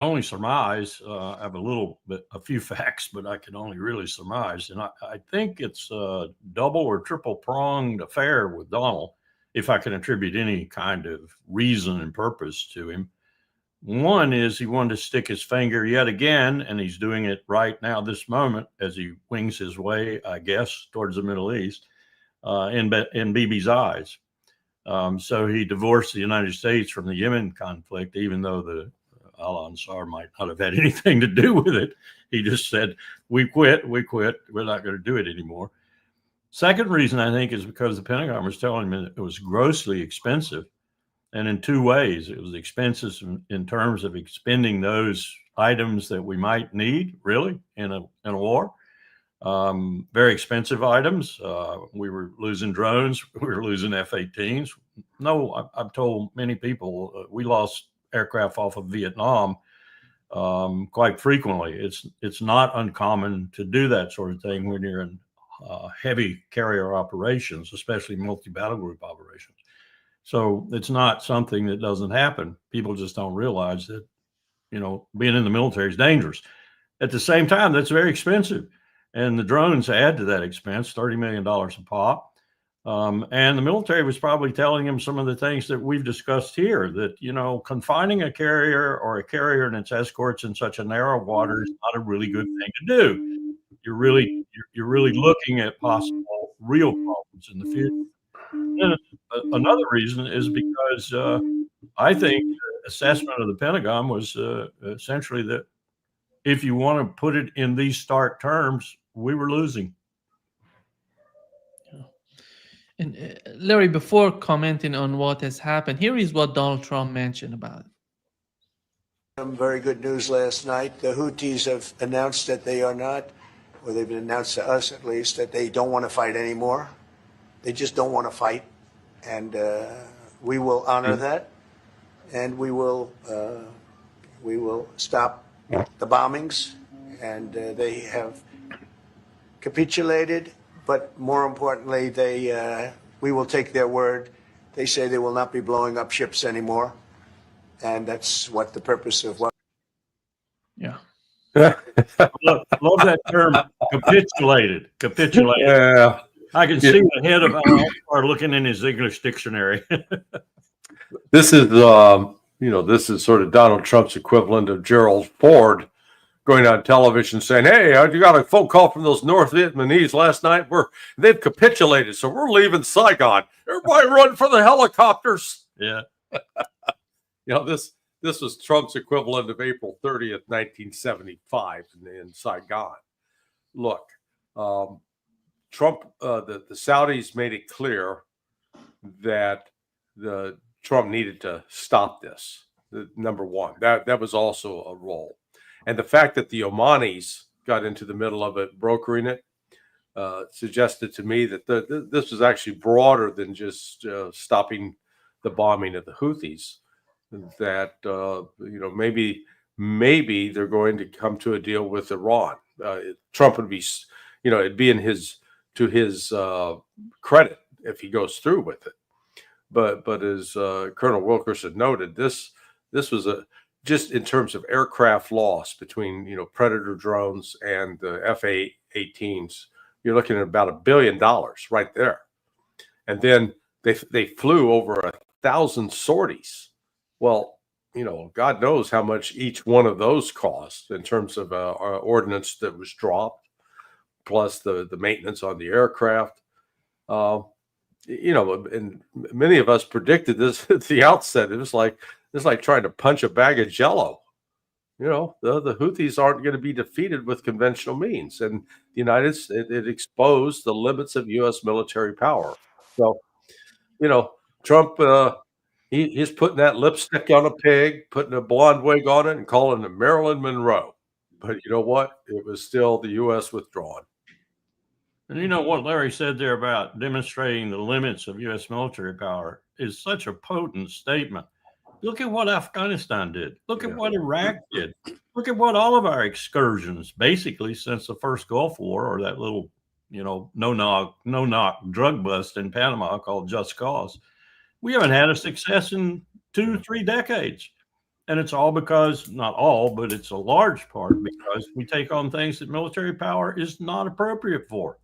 only surmise. I have a few facts, but I can only really surmise. And I think it's a double or triple pronged affair with Donald, if I can attribute any kind of reason and purpose to him. One is he wanted to stick his finger yet again, and he's doing it right now, this moment, as he wings his way, I guess, towards the Middle East, in Bibi's eyes. So he divorced the United States from the Yemen conflict, even though the Al Ansar might not have had anything to do with it. He just said, we quit, we're not going to do it anymore. Second reason, I think, is because the Pentagon was telling him it was grossly expensive. And in two ways, it was expensive in terms of expending those items that we might need, really, in a war. Very expensive items. We were losing drones. We were losing F-18s. No, I've told many people we lost aircraft off of Vietnam quite frequently. It's not uncommon to do that sort of thing when you're in heavy carrier operations, especially multi-battle group operations. So it's not something that doesn't happen. People just don't realize that, being in the military is dangerous. At the same time, that's very expensive. And the drones add to that expense, $30 million a pop. And the military was probably telling him some of the things that we've discussed here, that, confining a carrier or a carrier and its escorts in such a narrow water is not a really good thing to do. You're really looking at possible real problems in the future. And another reason is because I think the assessment of the Pentagon was essentially that if you want to put it in these stark terms, we were losing. And Larry, before commenting on what has happened, here is what Donald Trump mentioned about it. Some very good news last night. The Houthis have announced that they are not, or they've announced to us at least, that they don't want to fight anymore. They just don't want to fight. And we will honor that. And we will stop the bombings. And they have capitulated. But more importantly, we will take their word. They say they will not be blowing up ships anymore. And that's what the purpose of what. Yeah. Love that term, capitulated. Yeah. I can see the head of Al looking in his English dictionary. This is, this is sort of Donald Trump's equivalent of Gerald Ford going on television saying, "Hey, I got a phone call from those North Vietnamese last night. They've capitulated, so we're leaving Saigon. Everybody run for the helicopters." Yeah. This was Trump's equivalent of April 30th, 1975 in Saigon. Look, Trump, the Saudis made it clear that Trump needed to stop this. Number one, that was also a role. And the fact that the Omanis got into the middle of it, brokering it, suggested to me that this was actually broader than just stopping the bombing of the Houthis. That maybe they're going to come to a deal with Iran. Trump would be, it'd be to his credit if he goes through with it. But as Colonel Wilkerson noted, this was just in terms of aircraft loss between Predator drones and the F-18s, you're looking at about $1 billion right there. And then they flew over 1,000 sorties. Well, God knows how much each one of those cost in terms of ordnance that was dropped, plus the maintenance on the aircraft. And many of us predicted this at the outset. It's like trying to punch a bag of Jello. The Houthis aren't going to be defeated with conventional means, and the United States, it exposed the limits of U.S. military power. So, Trump, he's putting that lipstick on a pig, putting a blonde wig on it, and calling it Marilyn Monroe. But you know what? It was still the U.S. withdrawn. And you know what Larry said there about demonstrating the limits of U.S. military power is such a potent statement. Look at what Afghanistan did. Look at what Iraq did. Look at what all of our excursions, basically since the first Gulf War, or that little, no-knock drug bust in Panama called Just Cause. We haven't had a success in 2-3 decades. And it's all because, not all, but it's a large part because we take on things that military power is not appropriate for.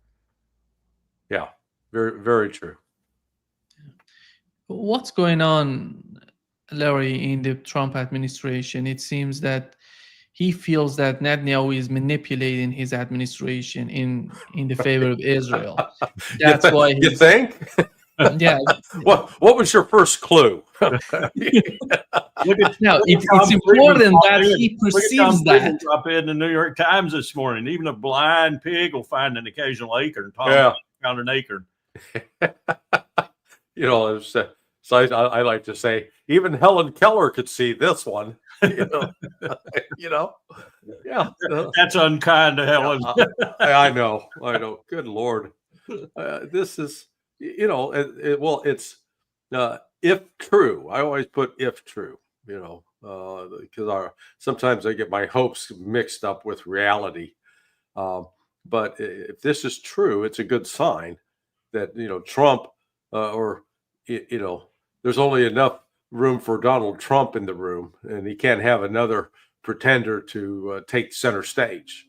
Yeah, very, very true. What's going on, Larry, in the Trump administration? It seems that he feels that Netanyahu is manipulating his administration in the favor of Israel. That's why You he's, think? yeah. What was your first clue? Look at Now, look at it's Tom important Friedman that drop in. he Look at Tom perceives Friedman that. drop in the New York Times this morning. Even a blind pig will find an occasional acorn. Tom Yeah. found an acorn. It's, so I like to say, even Helen Keller could see this one. Yeah. That's unkind to Helen. I know. Good Lord. This is, it's if true. I always put if true, because sometimes I get my hopes mixed up with reality. But if this is true, it's a good sign that, Trump there's only enough room for Donald Trump in the room, and he can't have another pretender to take center stage.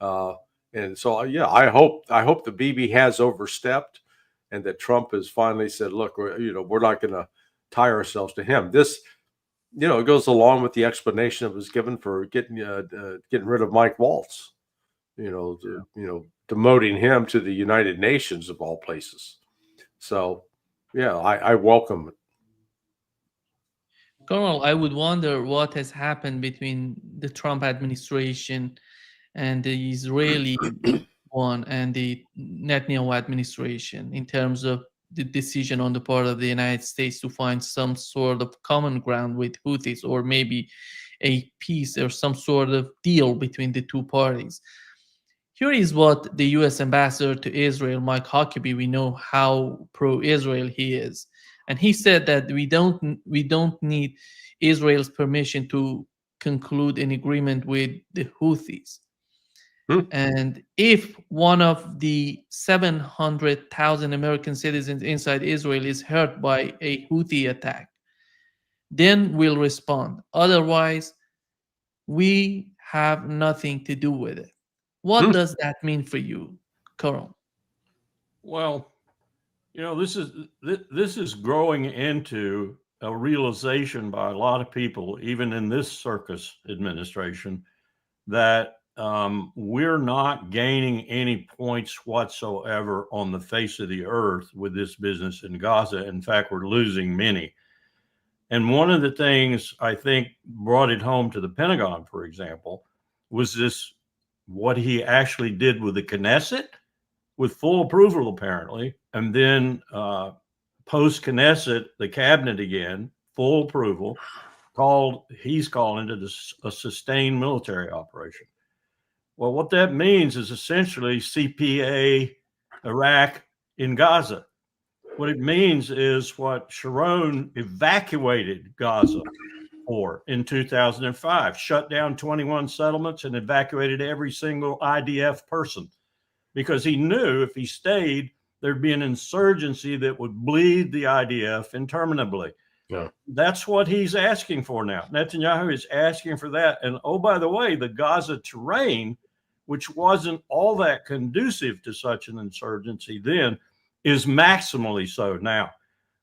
And so, I hope the BB has overstepped, and that Trump has finally said, "Look, we're not going to tie ourselves to him." This, it goes along with the explanation that was given for getting rid of Mike Waltz. Demoting him to the United Nations of all places. So, I welcome it. Colonel, I would wonder what has happened between the Trump administration and the Israeli one and the Netanyahu administration in terms of the decision on the part of the United States to find some sort of common ground with Houthis, or maybe a peace or some sort of deal between the two parties. Here is what the U.S. ambassador to Israel, Mike Huckabee, we know how pro-Israel he is, and he said that we don't need Israel's permission to conclude an agreement with the Houthis. And if one of the 700,000 American citizens inside Israel is hurt by a Houthi attack, then we'll respond. Otherwise, we have nothing to do with it. What does that mean for you, Colonel? Well, this is growing into a realization by a lot of people, even in this circus administration, that we're not gaining any points whatsoever on the face of the earth with this business in Gaza. In fact, we're losing many. And one of the things I think brought it home to the Pentagon, for example, was what he actually did with the Knesset, with full approval, apparently. And then post-Knesset, the cabinet again, full approval, he's calling it a sustained military operation. Well, what that means is essentially CPA Iraq in Gaza. What it means is what Sharon evacuated Gaza for in 2005, shut down 21 settlements and evacuated every single IDF person, because he knew if he stayed, there'd be an insurgency that would bleed the IDF interminably. Yeah. That's what he's asking for now. Netanyahu is asking for that. And oh, by the way, the Gaza terrain, which wasn't all that conducive to such an insurgency then, is maximally so now.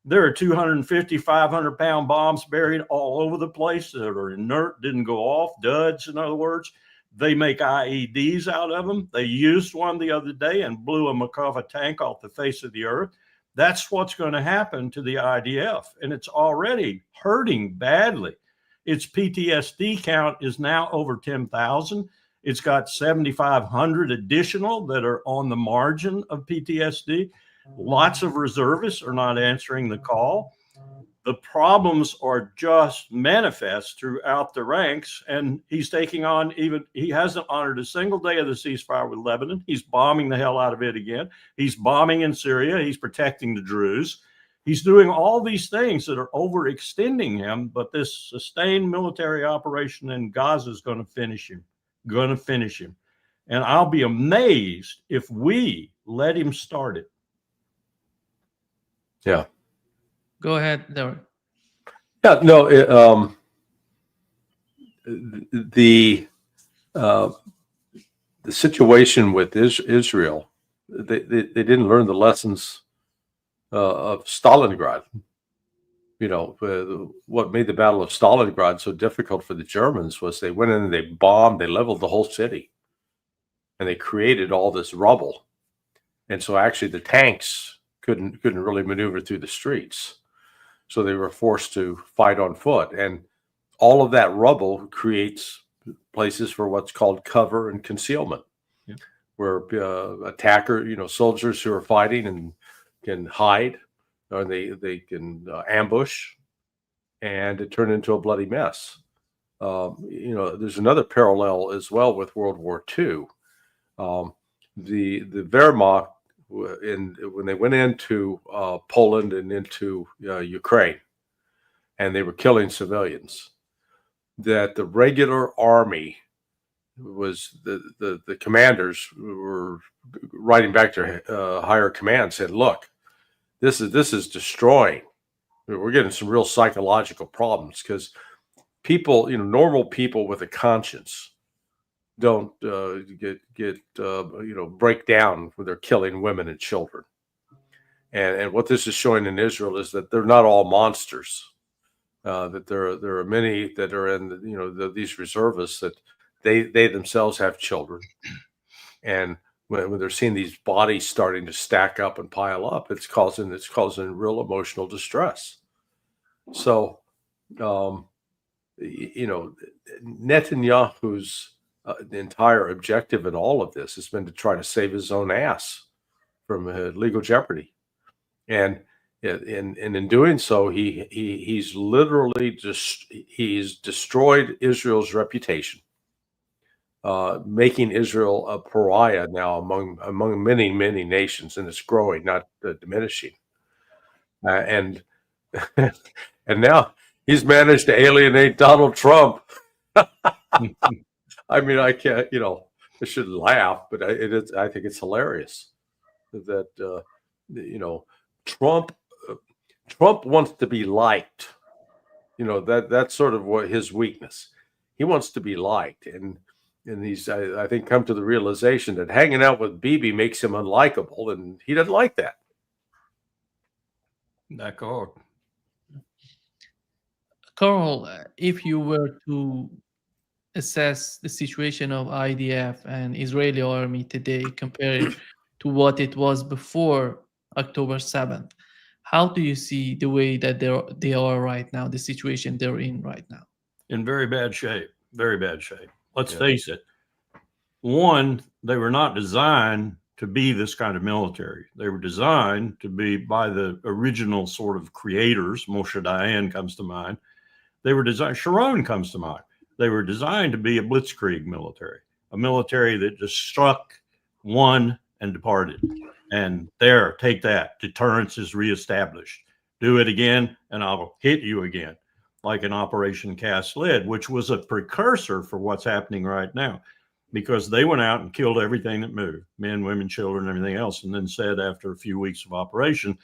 There are 250, 500-pound bombs buried all over the place that are inert, didn't go off, duds, in other words. They make IEDs out of them. They used one the other day and blew a Makava tank off the face of the earth. That's what's going to happen to the IDF, and it's already hurting badly. Its PTSD count is now over 10,000. It's got 7,500 additional that are on the margin of PTSD. Lots of reservists are not answering the call. The problems are just manifest throughout the ranks, and he's taking on he hasn't honored a single day of the ceasefire with Lebanon. He's bombing the hell out of it again. He's bombing in Syria. He's protecting the Druze. He's doing all these things that are overextending him, but this sustained military operation in Gaza is going to finish him. And I'll be amazed if we let him start it. Yeah. Go ahead, Larry. Yeah, no, the situation with Israel, they didn't learn the lessons of Stalingrad. You know, what made the Battle of Stalingrad so difficult for the Germans was they went in and they bombed, they leveled the whole city, and they created all this rubble. And so actually the tanks couldn't really maneuver through the streets. So they were forced to fight on foot. And all of that rubble creates places for what's called cover and concealment, yeah, where soldiers who are fighting and can hide, or they can ambush, and it turned into a bloody mess. There's another parallel as well with World War II. The Wehrmacht, when they went into Poland and into Ukraine, and they were killing civilians, that the regular army was the commanders were writing back to higher command, said, "Look, this is destroying. We're getting some real psychological problems because people, normal people with a conscience, don't break down when they're killing women and children." And what this is showing in Israel is that they're not all monsters. That there are many that are in these reservists that they themselves have children, and when they're seeing these bodies starting to stack up and pile up, it's causing real emotional distress. So, Netanyahu's the entire objective in all of this has been to try to save his own ass from legal jeopardy, and in doing so, he's literally he's destroyed Israel's reputation, making Israel a pariah now among many nations, and it's growing, not diminishing. And and now he's managed to alienate Donald Trump. I mean, I can't, I shouldn't laugh, but I think it's hilarious that Trump wants to be liked. That's sort of what his weakness. He wants to be liked, and he's I think come to the realization that hanging out with Bibi makes him unlikable, and he doesn't like that. D'accord. Carl, if you were to assess the situation of IDF and Israeli army today compared to what it was before October 7th, how do you see the way that they are right now, the situation they're in right now? In very bad shape. Very bad shape. Let's face it. One, they were not designed to be this kind of military. They were designed to be by the original sort of creators. Moshe Dayan comes to mind. They were designed, Sharon comes to mind. They were designed to be a blitzkrieg military, a military that just struck, won, and departed. And there, take that. Deterrence is reestablished. Do it again, and I'll hit you again, like an Operation Cast Lead, which was a precursor for what's happening right now, because they went out and killed everything that moved, men, women, children, everything else, and then said after a few weeks of operation,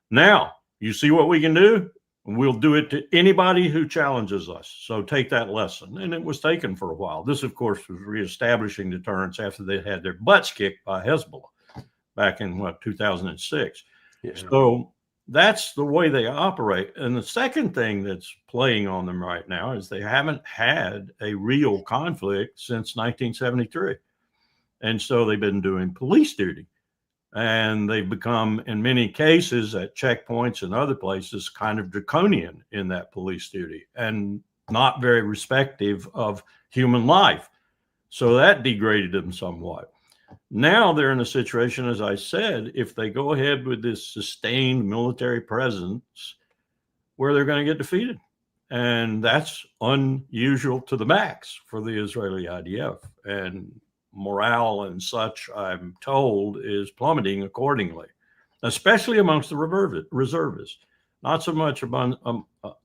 now, you see what we can do? We'll do it to anybody who challenges us. So take that lesson. And it was taken for a while. This, of course, was reestablishing deterrence after they had their butts kicked by Hezbollah back in, 2006. Yeah. So that's the way they operate. And the second thing that's playing on them right now is they haven't had a real conflict since 1973. And so they've been doing police duty. And they've become, in many cases, at checkpoints and other places, kind of draconian in that police duty and not very respective of human life. So that degraded them somewhat. Now they're in a situation, as I said, if they go ahead with this sustained military presence, where they're going to get defeated. And that's unusual to the max for the Israeli IDF. And morale and such, I'm told, is plummeting accordingly, especially amongst the reservists, not so much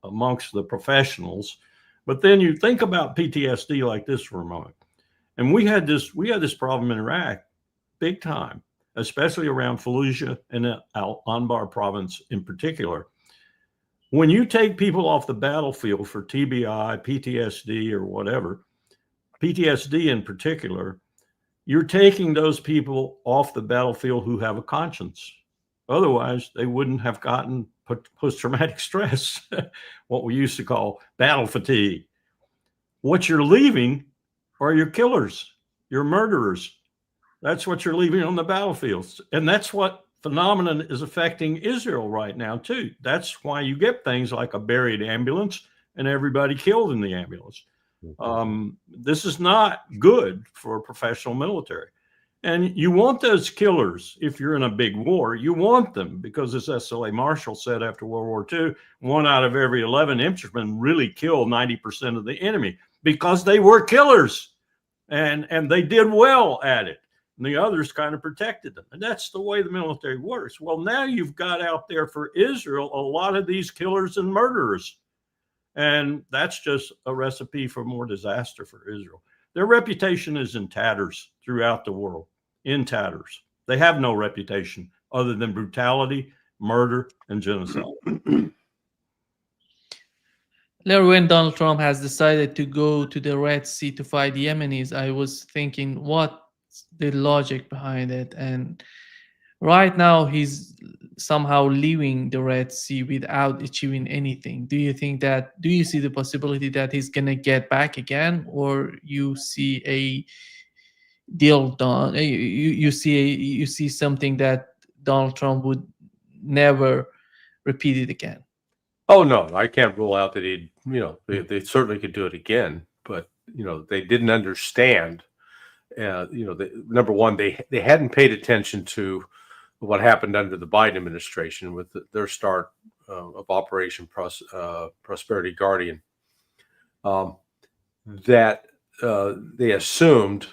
amongst the professionals. But then you think about PTSD like this for a moment. And we had this problem in Iraq big time, especially around Fallujah and Al-Anbar province in particular. When you take people off the battlefield for TBI, PTSD, or whatever, PTSD in particular, you're taking those people off the battlefield who have a conscience. Otherwise, they wouldn't have gotten post-traumatic stress, what we used to call battle fatigue. What you're leaving are your killers, your murderers. That's what you're leaving on the battlefields. And that's what phenomenon is affecting Israel right now, too. That's why you get things like a buried ambulance and everybody killed in the ambulance. This is not good for a professional military. And you want those killers, if you're in a big war, you want them, because as S.L.A. Marshall said after World War II, 1 out of every 11 infantrymen really killed 90% of the enemy because they were killers, and they did well at it. And the others kind of protected them. And that's the way the military works. Well, now you've got out there for Israel a lot of these killers and murderers. And that's just a recipe for more disaster for Israel. Their reputation is in tatters throughout the world, in tatters. They have no reputation other than brutality, murder, and genocide. Larry, when Donald Trump has decided to go to the Red Sea to fight the Yemenis, I was thinking, what's the logic behind it? And right now, he's somehow leaving the Red Sea without achieving anything. Do you see the possibility that he's going to get back again, or you see a deal done? You see something that Donald Trump would never repeat it again? Oh, no, I can't rule out that he'd, they certainly could do it again, but, they didn't understand, number one, they hadn't paid attention to what happened under the Biden administration with their start of Operation Prosperity Guardian, that they assumed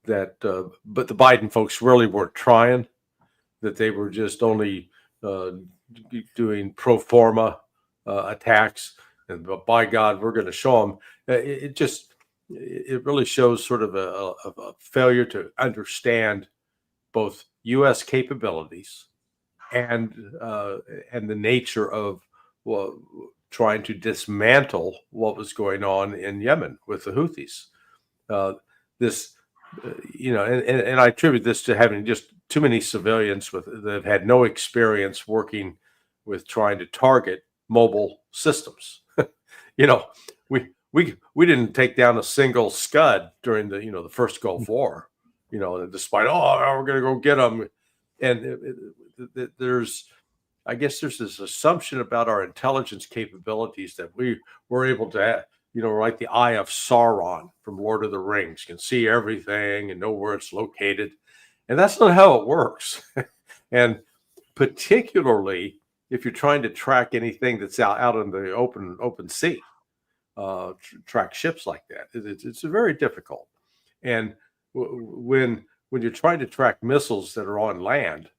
that, but the Biden folks really weren't trying, that they were just only doing pro forma attacks, and by God, we're going to show them. It really shows sort of a failure to understand both U.S. capabilities and the nature of trying to dismantle what was going on in Yemen with the Houthis. And I attribute this to having just too many civilians that have had no experience working with trying to target mobile systems. We didn't take down a single Scud during the first Gulf War. Despite we're going to go get them, and I guess there's this assumption about our intelligence capabilities that we were able to have, like the Eye of Sauron from Lord of the Rings, can see everything and know where it's located, and that's not how it works. And particularly if you're trying to track anything that's out in the open sea, track ships like that, it's very difficult. And when you're trying to track missiles that are on land,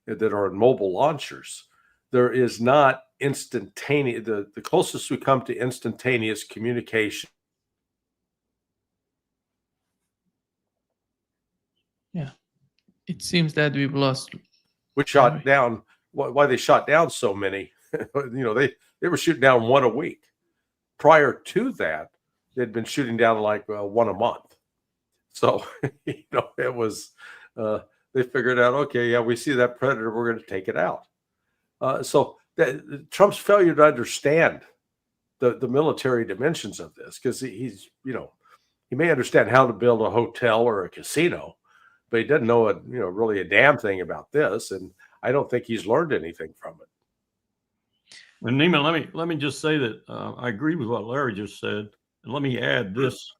that are in mobile launchers, there is not instantaneous. The closest we come to instantaneous communication. Yeah, it seems that we've lost. Which shot down? Why they shot down so many? They were shooting down one a week. Prior to that, they'd been shooting down like one a month. So, it was, they figured out, okay, yeah, we see that predator, we're going to take it out. So Trump's failure to understand the military dimensions of this, because he may understand how to build a hotel or a casino, but he doesn't know really a damn thing about this. And I don't think he's learned anything from it. And Neiman, let me just say that I agree with what Larry just said, and let me add this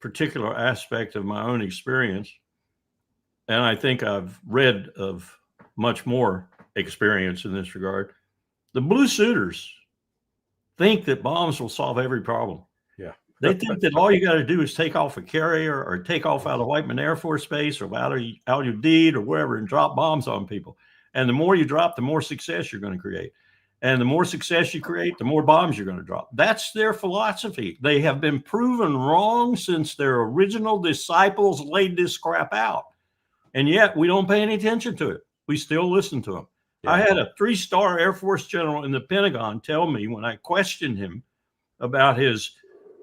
particular aspect of my own experience. And I think I've read of much more experience in this regard. The blue suiters think that bombs will solve every problem. Yeah. They think that all you got to do is take off a carrier or take off out of Whiteman Air Force Base or out of Udeed or wherever and drop bombs on people. And the more you drop, the more success you're going to create. And the more success you create, the more bombs you're going to drop. That's their philosophy. They have been proven wrong since their original disciples laid this crap out. And yet we don't pay any attention to it. We still listen to them. I had a 3-star Air Force general in the Pentagon tell me when I questioned him about his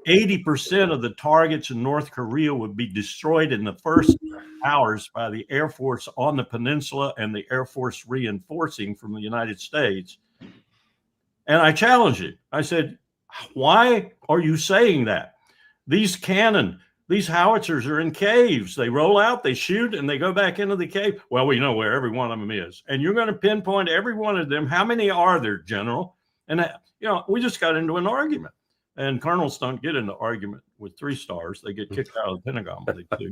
80% of the targets in North Korea would be destroyed in the first hours by the Air Force on the peninsula and the Air Force reinforcing from the United States. And I challenged him. I said, why are you saying that? These howitzers are in caves. They roll out, they shoot, and they go back into the cave. Well, we know where every one of them is. And you're going to pinpoint every one of them. How many are there, General? And, we just got into an argument. And colonels don't get into argument with 3 stars. They get kicked out of the Pentagon when they do.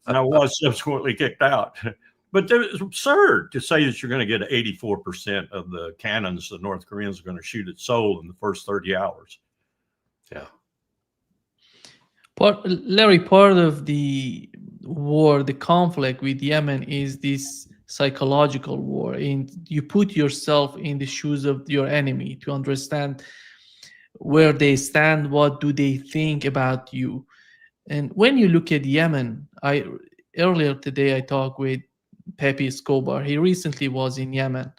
And I was subsequently kicked out. But it's absurd to say that you're going to get 84% of the cannons the North Koreans are going to shoot at Seoul in the first 30 hours. Yeah. Larry, part of the war, the conflict with Yemen is this psychological war. And you put yourself in the shoes of your enemy to understand where they stand, what do they think about you. And when you look at Yemen, earlier today I talked with Pepe Escobar. He recently was in Yemen,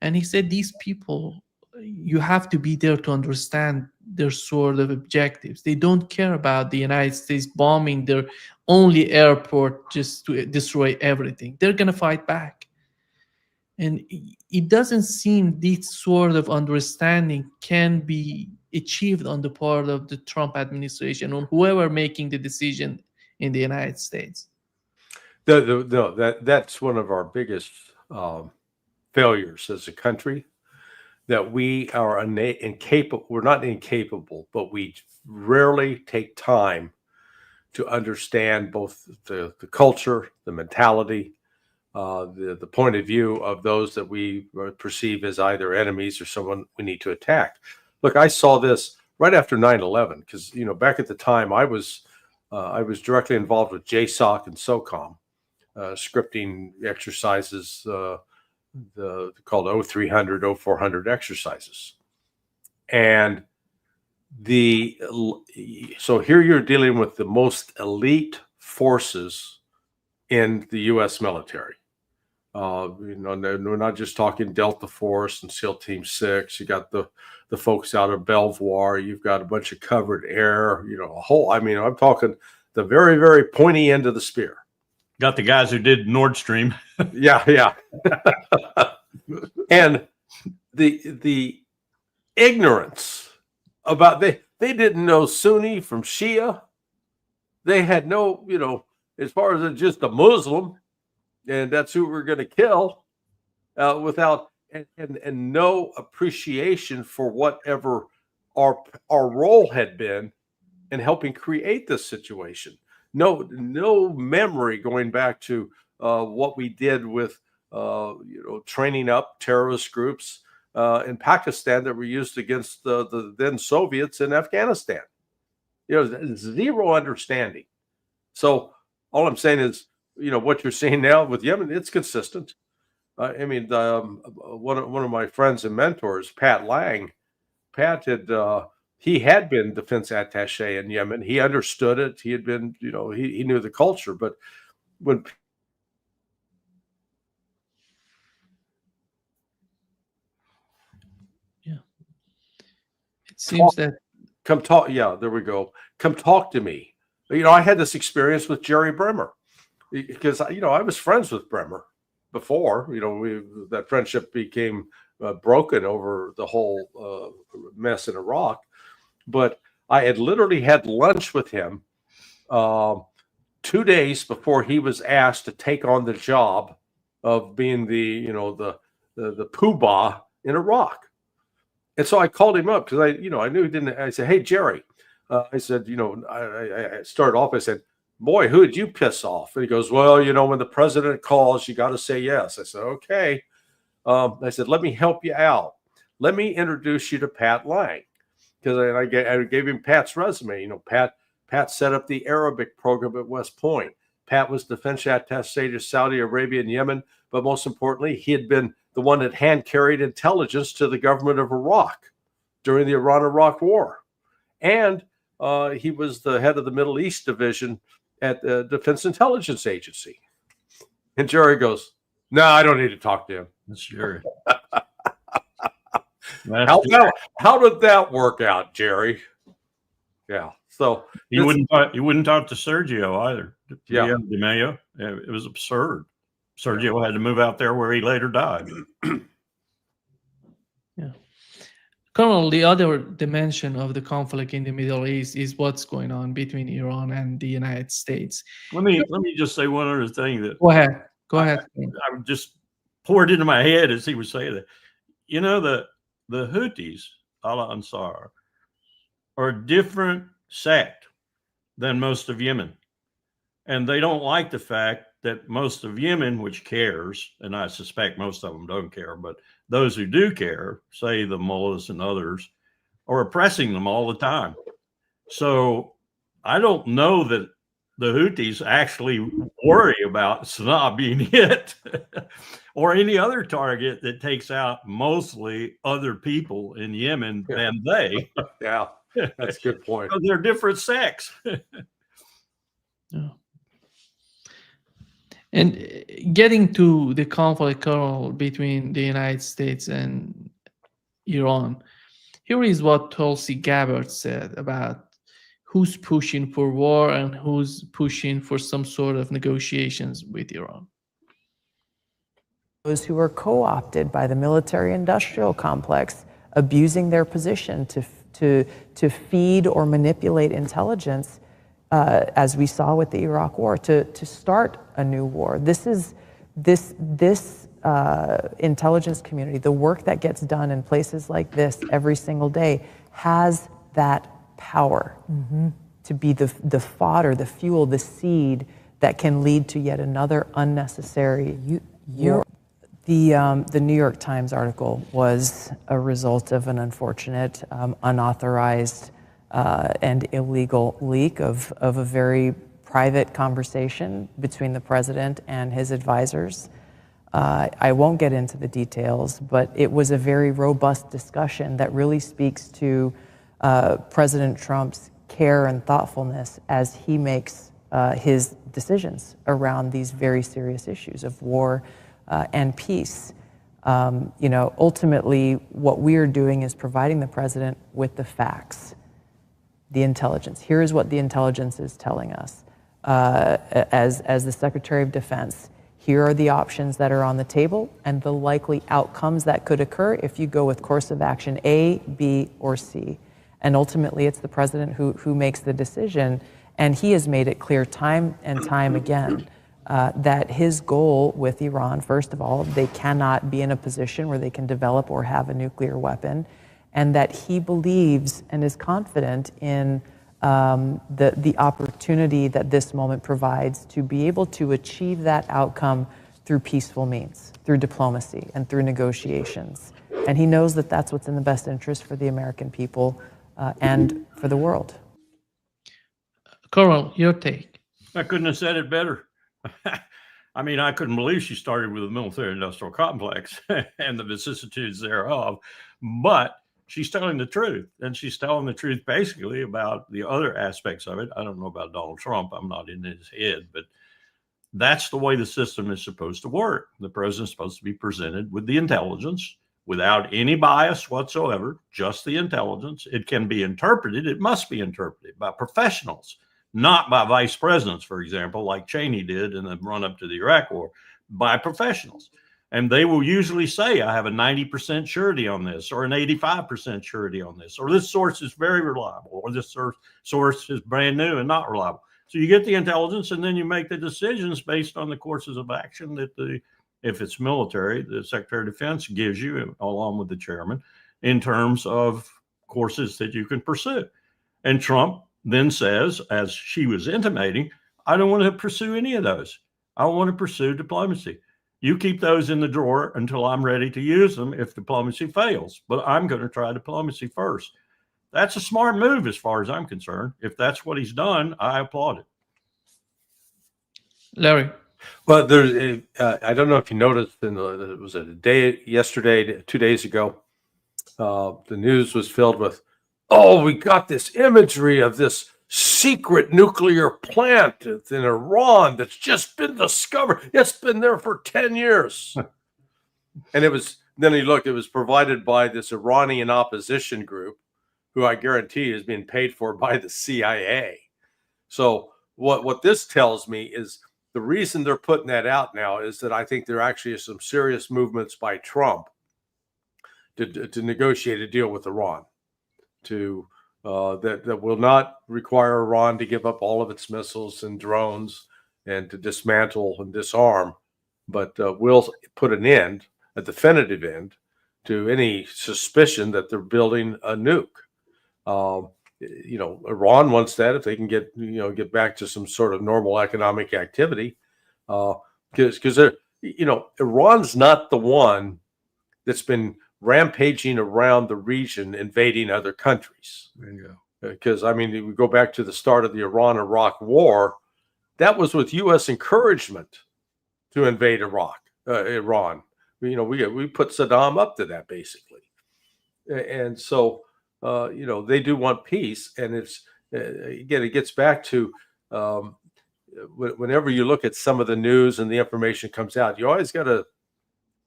and he said these people, you have to be there to understand their sort of objectives. They don't care about the United States bombing their only airport just to destroy everything. They're going to fight back. And it doesn't seem this sort of understanding can be achieved on the part of the Trump administration or whoever making the decision in the United States. That's one of our biggest failures as a country, that we are incapable. We're not incapable, but we rarely take time to understand both the culture, the mentality, the point of view of those that we perceive as either enemies or someone we need to attack. Look, I saw this right after 9/11 because back at the time I was directly involved with JSOC and SOCOM, scripting exercises, called 0300, 0400 exercises, and so here you're dealing with the most elite forces in the U.S. military. We're not just talking Delta Force and SEAL Team 6. You got the folks out of Belvoir. You've got a bunch of covered air. I'm talking the very, very pointy end of the spear. Got the guys who did Nord Stream. Yeah. And the ignorance about they didn't know Sunni from Shia. They had no, as far as just a Muslim, and that's who we're going to kill, without and no appreciation for whatever our role had been in helping create this situation. No memory going back to what we did with training up terrorist groups in Pakistan that were used against the then Soviets in Afghanistan. Zero understanding. So all I'm saying is, what you're seeing now with Yemen, it's consistent. One of my friends and mentors, Pat Lang, he had been defense attaché in Yemen. He understood it. He had been, he knew the culture. But when it seems that come talk, there we go. Come talk to me. I had this experience with Jerry Bremer because I was friends with Bremer before. That friendship became broken over the whole mess in Iraq. But I had literally had lunch with him 2 days before he was asked to take on the job of being the poobah in Iraq. And so I called him up because I knew he didn't. I said, "Hey, Jerry," I said, I started off. I said, "Boy, who did you piss off?" And he goes, "Well, when the president calls, you got to say yes." I said, "Okay." I said, "Let me help you out. Let me introduce you to Pat Lang." Because I gave him Pat's resume. Pat set up the Arabic program at West Point. Pat was defense attaché to Saudi Arabia and Yemen, but most importantly, he had been the one that hand carried intelligence to the government of Iraq during the Iran-Iraq War. And he was the head of the Middle East division at the Defense Intelligence Agency. And Jerry goes, No, I don't need to talk to him. That's Jerry. How did that work out, Jerry? Yeah. So He wouldn't talk to Sergio either. Yeah. Di Maio. It was absurd. Sergio had to move out there where he later died. Yeah. Colonel, the other dimension of the conflict in the Middle East is what's going on between Iran and the United States. Let me just say one other thing that Go ahead. Go ahead. I just poured into my head as he was saying that. You know, the Houthis, Al-Ansar, are a different sect than most of Yemen. And they don't like the fact that most of Yemen, which cares, and I suspect most of them don't care, but those who do care, say the mullahs and others, are oppressing them all the time. So I don't know that the Houthis actually worry about Sana'a being hit or any other target that takes out mostly other people in Yemen than they. Yeah, that's a good point. Because they're different sects. Yeah. And getting to the conflict, Colonel, between the United States and Iran, here is what Tulsi Gabbard said about who's pushing for war and who's pushing for some sort of negotiations with Iran. Those who are co-opted by the military-industrial complex, abusing their position to feed or manipulate intelligence, as we saw with the Iraq War, to start a new war. This intelligence community, the work that gets done in places like this every single day, has that power to be the fodder, the fuel, the seed that can lead to yet another unnecessary war. The New York Times article was a result of an unfortunate, unauthorized, and illegal leak of a very private conversation between the president and his advisors. I won't get into the details, but it was a very robust discussion that really speaks to President Trump's care and thoughtfulness as he makes his decisions around these very serious issues of war and peace. Ultimately, what we are doing is providing the president with the facts, the intelligence. Here is what the intelligence is telling us. As the Secretary of Defense, here are the options that are on the table and the likely outcomes that could occur if you go with course of action A, B, or C. And ultimately, it's the president who makes the decision. And he has made it clear time and time again that his goal with Iran, first of all, they cannot be in a position where they can develop or have a nuclear weapon, and that he believes and is confident in the opportunity that this moment provides to be able to achieve that outcome through peaceful means, through diplomacy and through negotiations. And he knows that that's what's in the best interest for the American people and for the world. Coral, your take. I couldn't have said it better. I mean, I couldn't believe she started with the military-industrial complex and the vicissitudes thereof, but she's telling the truth, and she's telling the truth basically about the other aspects of it. I don't know about Donald Trump. I'm not in his head, but that's the way the system is supposed to work. The president's supposed to be presented with the intelligence without any bias whatsoever, just the intelligence. It can be interpreted. It must be interpreted by professionals, not by vice presidents, for example, like Cheney did in the run-up to the Iraq War, by professionals. And they will usually say, I have a 90% surety on this, or an 85% surety on this, or this source is very reliable, or this source is brand new and not reliable. So you get the intelligence, and then you make the decisions based on the courses of action that if it's military, the Secretary of Defense gives you, along with the chairman, in terms of courses that you can pursue. And Trump then says, as she was intimating, I don't want to pursue any of those. I want to pursue diplomacy. You keep those in the drawer until I'm ready to use them if diplomacy fails. But I'm going to try diplomacy first. That's a smart move as far as I'm concerned. If that's what he's done, I applaud it. Larry. Well, there's I don't know if you noticed, it was a day yesterday, 2 days ago, the news was filled with, oh, we got this imagery of this secret nuclear plant in Iran that's just been discovered. It's been there for 10 years. And it was, then he looked, it was provided by this Iranian opposition group, who I guarantee is being paid for by the CIA. So what this tells me is the reason they're putting that out now is that I think there actually is some serious movements by Trump to negotiate a deal with Iran, to that will not require Iran to give up all of its missiles and drones and to dismantle and disarm, but will put an end, a definitive end, to any suspicion that they're building a nuke. Iran wants that if they can get back to some sort of normal economic activity, because Iran's not the one that's been rampaging around the region, invading other countries. Because I mean, we go back to the start of the Iran-Iraq war, that was with U.S. encouragement to invade Iran. We put Saddam up to that basically, and so they do want peace. And it's again, it gets back to whenever you look at some of the news and the information comes out, you always got to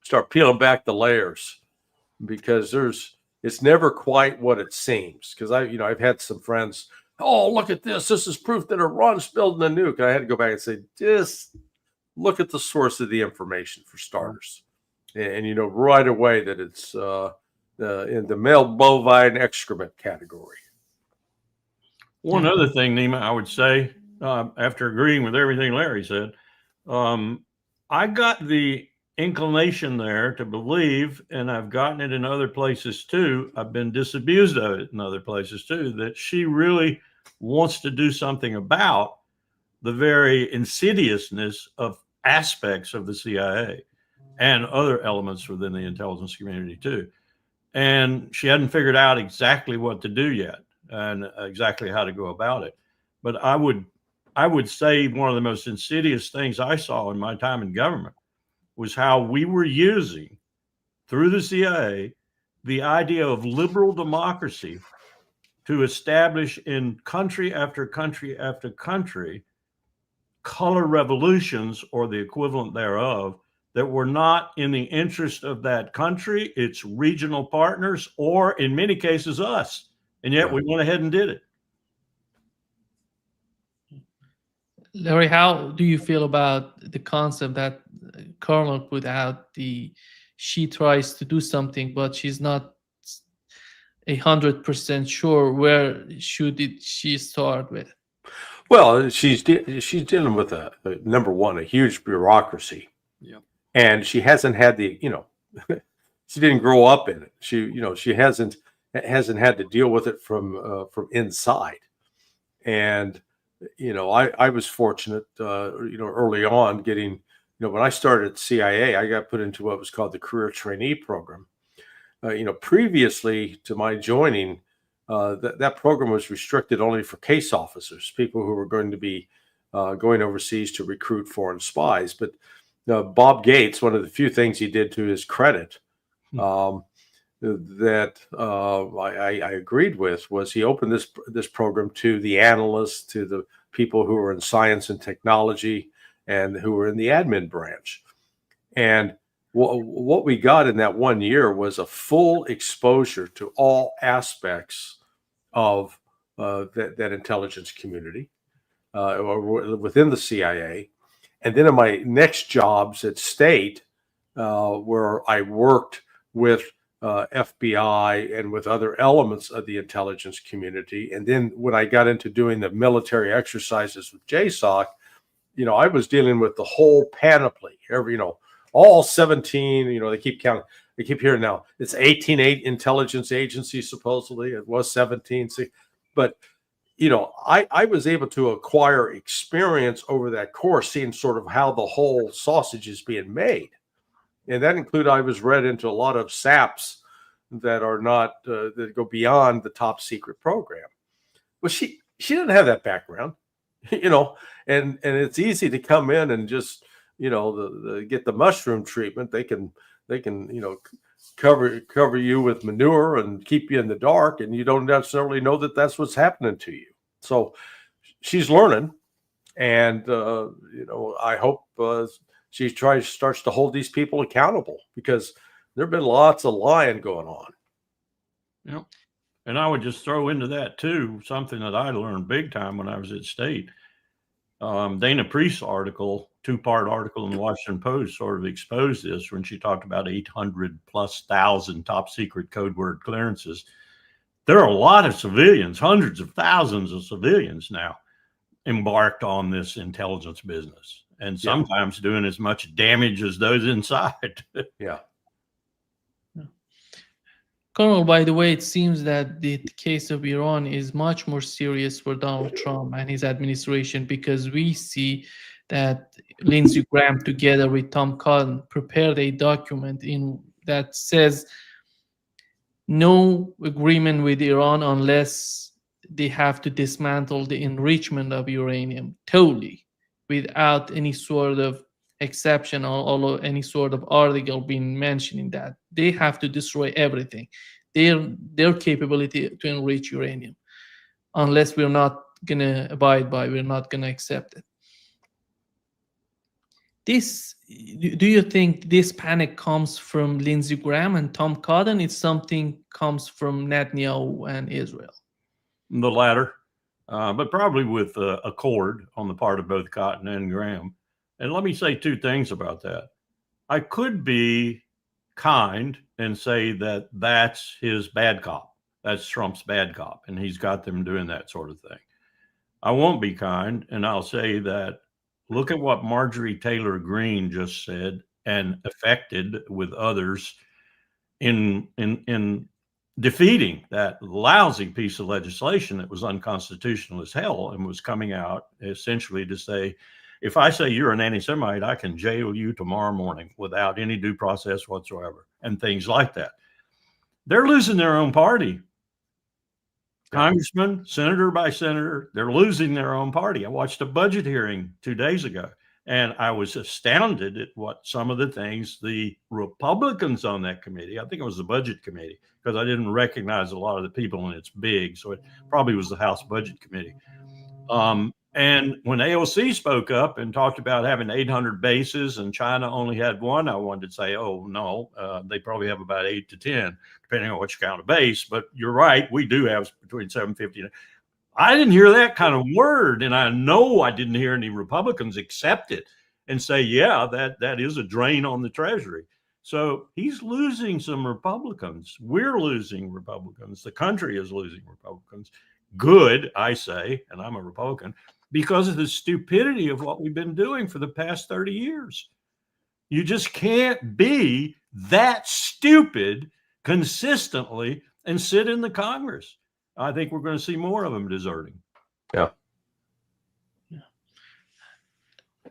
start peeling back the layers, because it's never quite what it seems. Because I've had some friends, oh, look at this is proof that Iran's building a nuke. And I had to go back and say, just look at the source of the information for starters, and right away that it's in the male bovine excrement category. One other thing, Nima, I would say, after agreeing with everything Larry said, I got the inclination there to believe, and I've gotten it in other places too, I've been disabused of it in other places too, that she really wants to do something about the very insidiousness of aspects of the CIA and other elements within the intelligence community too. And she hadn't figured out exactly what to do yet and exactly how to go about it. But I would say one of the most insidious things I saw in my time in government was how we were using, through the CIA, the idea of liberal democracy to establish in country after country after country color revolutions, or the equivalent thereof, that were not in the interest of that country, its regional partners, or in many cases us. And yet we went ahead and did it. Larry, how do you feel about the concept that Colonel put out? She tries to do something, but she's not 100% sure where should she start with. Well, she's dealing with number one, a huge bureaucracy. Yeah. And she hasn't had she didn't grow up in it. She hasn't had to deal with it from inside. And I was fortunate, early on getting, when I started at CIA, I got put into what was called the career trainee program. Previously to my joining, that program was restricted only for case officers, people who were going to be going overseas to recruit foreign spies. But Bob Gates, one of the few things he did to his credit that I agreed with was he opened this program to the analysts, to the people who were in science and technology and who were in the admin branch. And what we got in that 1 year was a full exposure to all aspects of that intelligence community or within the CIA. And then in my next jobs at State, where I worked with FBI and with other elements of the intelligence community. And then when I got into doing the military exercises with JSOC, I was dealing with the whole panoply, all 17, they keep counting. I keep hearing now it's 18 intelligence agencies, supposedly. It was 17. But, I was able to acquire experience over that course, seeing sort of how the whole sausage is being made. And that included, I was read into a lot of SAPs that are not, that go beyond the top secret program. Well, she didn't have that background, and it's easy to come in and just, get the mushroom treatment. They can, cover you with manure and keep you in the dark, and you don't necessarily know that that's what's happening to you. So she's learning, and I hope she starts to hold these people accountable, because there've been lots of lying going on. Yep. And I would just throw into that too something that I learned big time when I was at State. Dana Priest's article, 2-part article in the Washington Post, sort of exposed this when she talked about 800,000+ top secret code word clearances. There are a lot of civilians, hundreds of thousands of civilians now embarked on this intelligence business, and sometimes doing as much damage as those inside. Yeah. Colonel, by the way, it seems that the case of Iran is much more serious for Donald Trump and his administration, because we see that Lindsey Graham, together with Tom Cotton, prepared a document that says no agreement with Iran unless they have to dismantle the enrichment of uranium totally, without any sort of exception or any sort of article being mentioning that. They have to destroy everything, their capability to enrich uranium. Unless we're not going to abide by, we're not going to accept it. Do you think this panic comes from Lindsey Graham and Tom Cotton? It's something comes from Netanyahu and Israel? The latter, but probably with accord on the part of both Cotton and Graham. And let me say 2 things about that. I could be kind and say that that's his bad cop. That's Trump's bad cop, and he's got them doing that sort of thing. I won't be kind, and I'll say that look at what Marjorie Taylor Greene just said and affected with others in defeating that lousy piece of legislation that was unconstitutional as hell and was coming out essentially to say, if I say you're an anti-Semite, I can jail you tomorrow morning without any due process whatsoever, and things like that. They're losing their own party. Congressman, senator by senator, they're losing their own party. I watched a budget hearing 2 days ago, and I was astounded at what some of the things the Republicans on that committee, I think it was the budget committee, because I didn't recognize a lot of the people, and it's big, so it probably was the House Budget Committee. And when AOC spoke up and talked about having 800 bases and China only had 1, I wanted to say, oh, no, they probably have about 8 to 10, depending on what you count a base. But you're right, we do have between 750 and I didn't hear that kind of word. And I know I didn't hear any Republicans accept it and say, yeah, that is a drain on the Treasury. So he's losing some Republicans. We're losing Republicans. The country is losing Republicans. Good, I say, and I'm a Republican, because of the stupidity of what we've been doing for the past 30 years. You just can't be that stupid consistently and sit in the Congress. I think we're going to see more of them deserting. Yeah.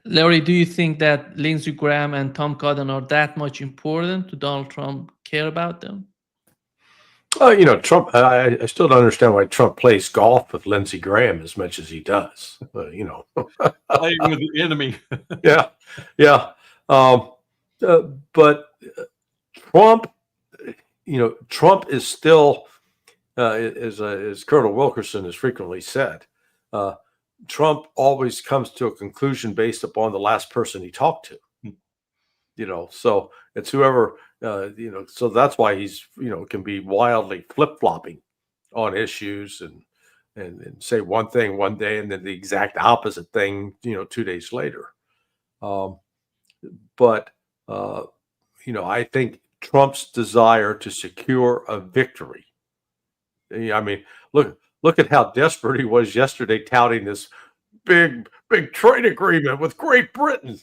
Larry, do you think that Lindsey Graham and Tom Cotton are that much important to Donald Trump? Care about them? Trump, I still don't understand why Trump plays golf with Lindsey Graham as much as he does. Playing with the enemy. Yeah. But Trump, Trump is still, as Colonel Wilkerson has frequently said, Trump always comes to a conclusion based upon the last person he talked to. So it's whoever. So that's why he's, can be wildly flip-flopping on issues and say one thing one day and then the exact opposite thing, 2 days later. But I think Trump's desire to secure a victory. I mean, look at how desperate he was yesterday, touting this big trade agreement with Great Britain.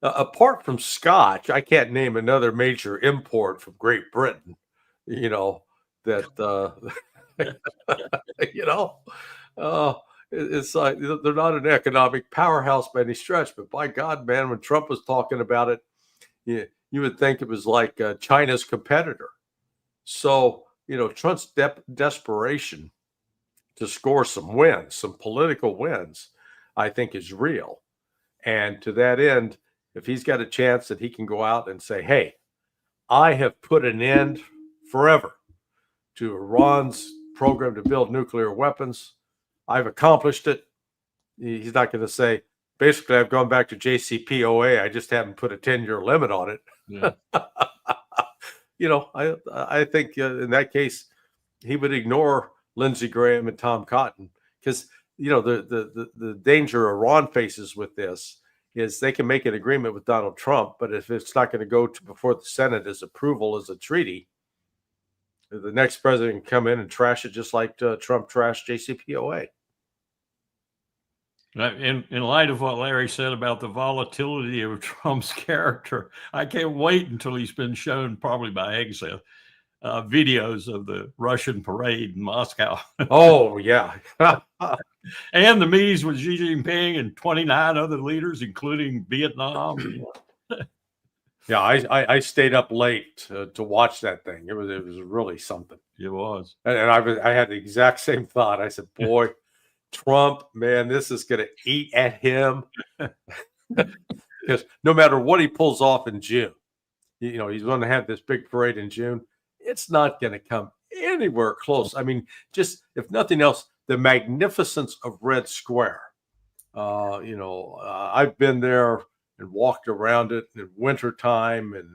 Apart from Scotch, I can't name another major import from Great Britain, it's like they're not an economic powerhouse by any stretch. But by God, man, when Trump was talking about it, you would think it was like China's competitor. So, Trump's desperation to score some wins, some political wins, I think is real. And to that end, if he's got a chance that he can go out and say, hey, I have put an end forever to Iran's program to build nuclear weapons. I've accomplished it. He's not going to say, basically, I've gone back to JCPOA. I just haven't put a 10-year limit on it. Yeah. I think in that case, he would ignore Lindsey Graham and Tom Cotton, because the danger Iran faces with this is they can make an agreement with Donald Trump, but if it's not going to go before the Senate as approval as a treaty, the next president can come in and trash it just like Trump trashed JCPOA. In light of what Larry said about the volatility of Trump's character, I can't wait until he's been shown, probably by Exit, videos of the Russian parade in Moscow. Oh, yeah. And the meetings with Xi Jinping and 29 other leaders, including Vietnam. Yeah, I stayed up late to watch that thing. It was really something. It was. And I had the exact same thought. I said, boy, Trump, man, this is going to eat at him. Because no matter what he pulls off in June, he's going to have this big parade in June. It's not going to come anywhere close. I mean, just if nothing else, the magnificence of Red Square. I've been there and walked around it in wintertime and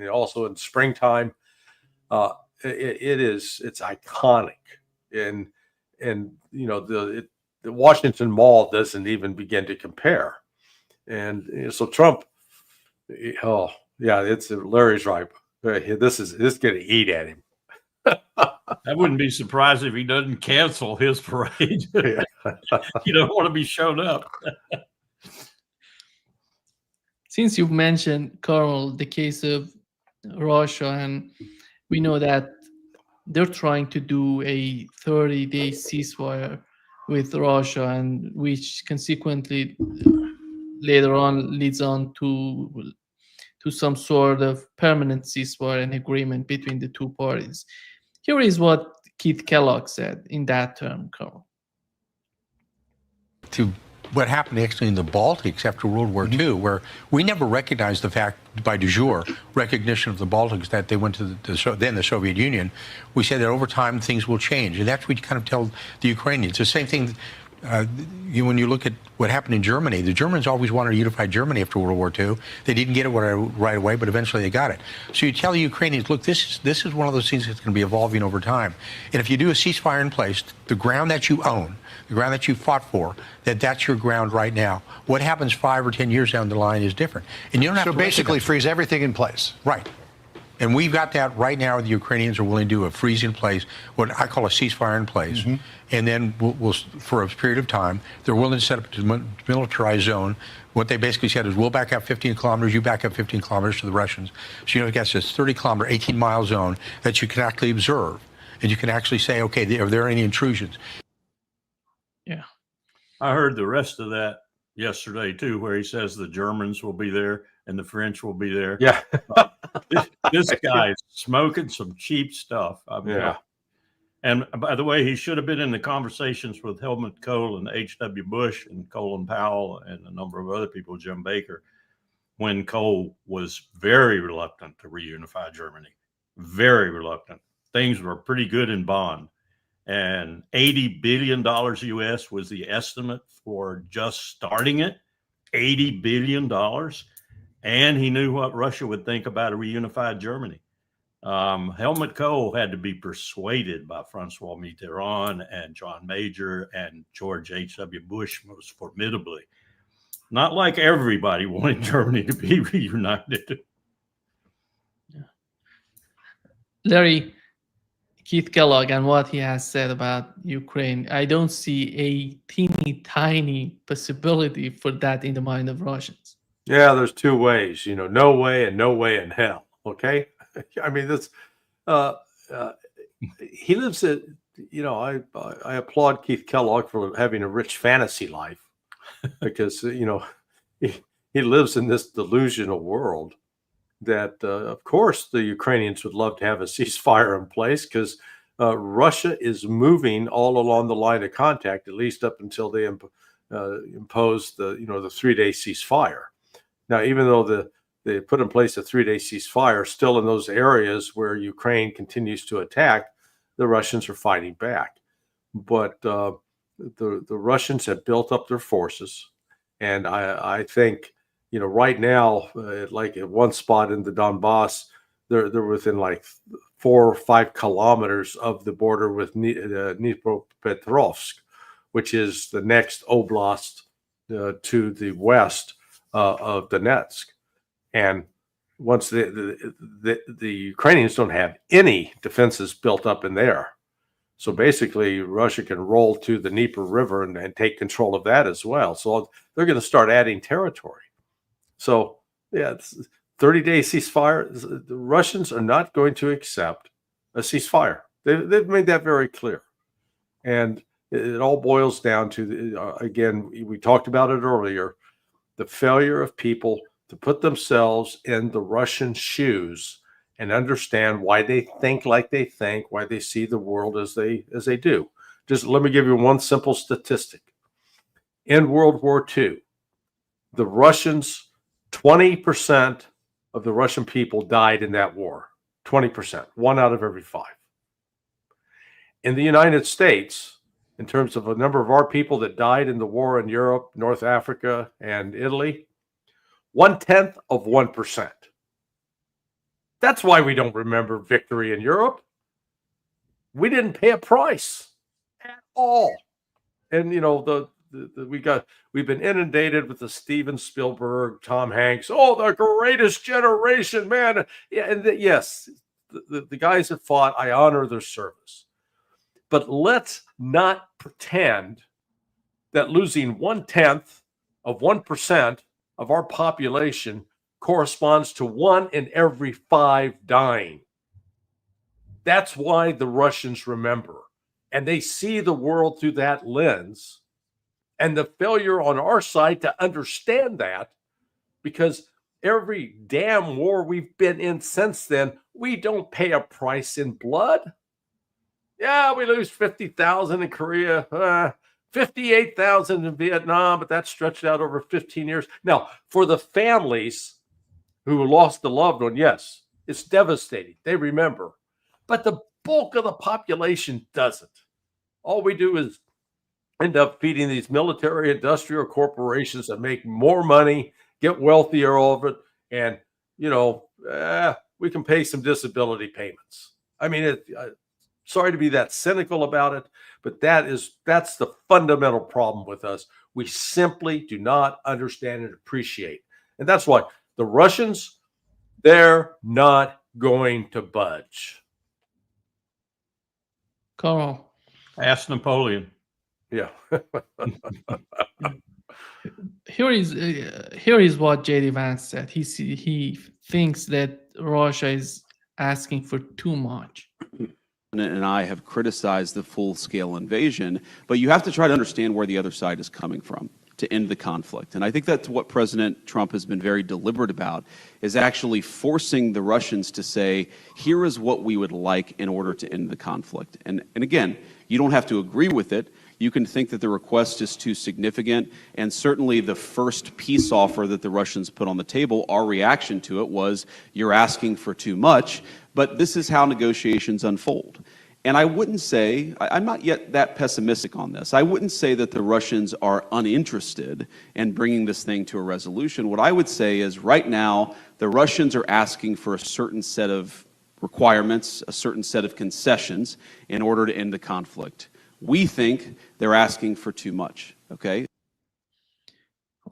also in springtime. It's iconic. And the Washington Mall doesn't even begin to compare. And so Trump, oh yeah, Larry's right. This is going to eat at him. I wouldn't be surprised if he doesn't cancel his parade. You don't want to be shown up. Since you've mentioned, Carl, the case of Russia, and we know that they're trying to do a 30-day ceasefire with Russia, and which consequently later on leads on to some sort of permanent ceasefire and agreement between the two parties. Here is what Keith Kellogg said in that term, Carl. To what happened actually in the Baltics after World War II, where we never recognized the fact by de jure recognition of the Baltics that they went to the Soviet Union. We said that over time things will change, and that's what you kind of tell the Ukrainians. The same thing when you look at what happened in Germany. The Germans always wanted a unified Germany after World War II. They didn't get it right away, but eventually they got it. So you tell the Ukrainians, look, this is one of those things that's going to be evolving over time. And if you do a ceasefire in place, the ground that you own, the ground that you fought for, that's your ground right now. What happens 5 or 10 years down the line is different. And you don't have to basically freeze everything in place. Right. And we've got that right now. The Ukrainians are willing to do a freeze in place, what I call a ceasefire in place. And then we'll for a period of time, they're willing to set up a demilitarized zone. What they basically said is, we'll back up 15 kilometers, you back up 15 kilometers to the Russians. So you got this 30-kilometer, 18-mile zone that you can actually observe. And you can actually say, okay, are there any intrusions? Yeah. I heard the rest of that yesterday, too, where he says the Germans will be there and the French will be there. Yeah. This guy is smoking some cheap stuff. I mean, Yeah. And by the way, he should have been in the conversations with Helmut Kohl and H.W. Bush and Colin Powell and a number of other people, Jim Baker, when Kohl was very reluctant to reunify Germany. Very reluctant. Things were pretty good in Bonn. And $80 billion US was the estimate for just starting it. $80 billion. And he knew what Russia would think about a reunified Germany. Helmut Kohl had to be persuaded by Francois Mitterrand and John Major and George H.W. Bush most formidably. Not like everybody wanted Germany to be reunited. Yeah. Larry, Keith Kellogg and what he has said about Ukraine, I don't see a teeny tiny possibility for that in the mind of Russians. Yeah, there's two ways, no way and no way in hell. Okay. I mean, this, he lives at, I applaud Keith Kellogg for having a rich fantasy life because, he lives in this delusional world that, of course, the Ukrainians would love to have a ceasefire in place because Russia is moving all along the line of contact, at least up until they impose the 3-day ceasefire. Now, even though they put in place a 3-day ceasefire. Still in those areas where Ukraine continues to attack, the Russians are fighting back. But the Russians have built up their forces, and I think, you know, right now, like at one spot in the Donbass, they're within like 4 or 5 kilometers of the border with Dnipropetrovsk, which is the next oblast to the west of Donetsk. And once the Ukrainians don't have any defenses built up in there. So basically, Russia can roll to the Dnieper River and take control of that as well. So they're going to start adding territory. So, yeah, it's 30-day ceasefire. The Russians are not going to accept a ceasefire. They've made that very clear. And it all boils down to, again, we talked about it earlier, the failure of people to put themselves in the Russian shoes and understand why they think like they think, why they see the world as they do. Just let me give you one simple statistic. In World War II, the Russians, 20% of the Russian people died in that war. 20%, 1 out of every 5. In the United States, in terms of a number of our people that died in the war in Europe, North Africa, and Italy, 0.1%. That's why we don't remember victory in Europe. We didn't pay a price at all. And, you know, we've been inundated with the Steven Spielberg, Tom Hanks, oh, the greatest generation, man. Yeah, and yes, the guys that fought, I honor their service. But let's not pretend that losing 0.1% of our population corresponds to 1 in every 5 dying. That's why the Russians remember, and they see the world through that lens, and the failure on our side to understand that, because every damn war we've been in since then, we don't pay a price in blood. Yeah, we lose 50,000 in Korea, 58,000 in Vietnam, but that's stretched out over 15 years. Now, for the families who lost a loved one, yes, it's devastating. They remember. But the bulk of the population doesn't. All we do is end up feeding these military industrial corporations that make more money, get wealthier over it, and, you know, we can pay some disability payments. I mean, sorry to be that cynical about it, but that's the fundamental problem with us. We simply do not understand and appreciate. And that's why the Russians, they're not going to budge. Carl. Ask Napoleon. Yeah. Here is what J.D. Vance said. He thinks that Russia is asking for too much. And I have criticized the full-scale invasion, but you have to try to understand where the other side is coming from to end the conflict. And I think that's what President Trump has been very deliberate about, is actually forcing the Russians to say, here is what we would like in order to end the conflict. And again, you don't have to agree with it. You can think that the request is too significant, and certainly the first peace offer that the Russians put on the table, our reaction to it was, you're asking for too much, but this is how negotiations unfold. And I wouldn't say, I'm not yet that pessimistic on this, I wouldn't say that the Russians are uninterested in bringing this thing to a resolution. What I would say is right now, the Russians are asking for a certain set of requirements, a certain set of concessions in order to end the conflict. We think they're asking for too much, okay?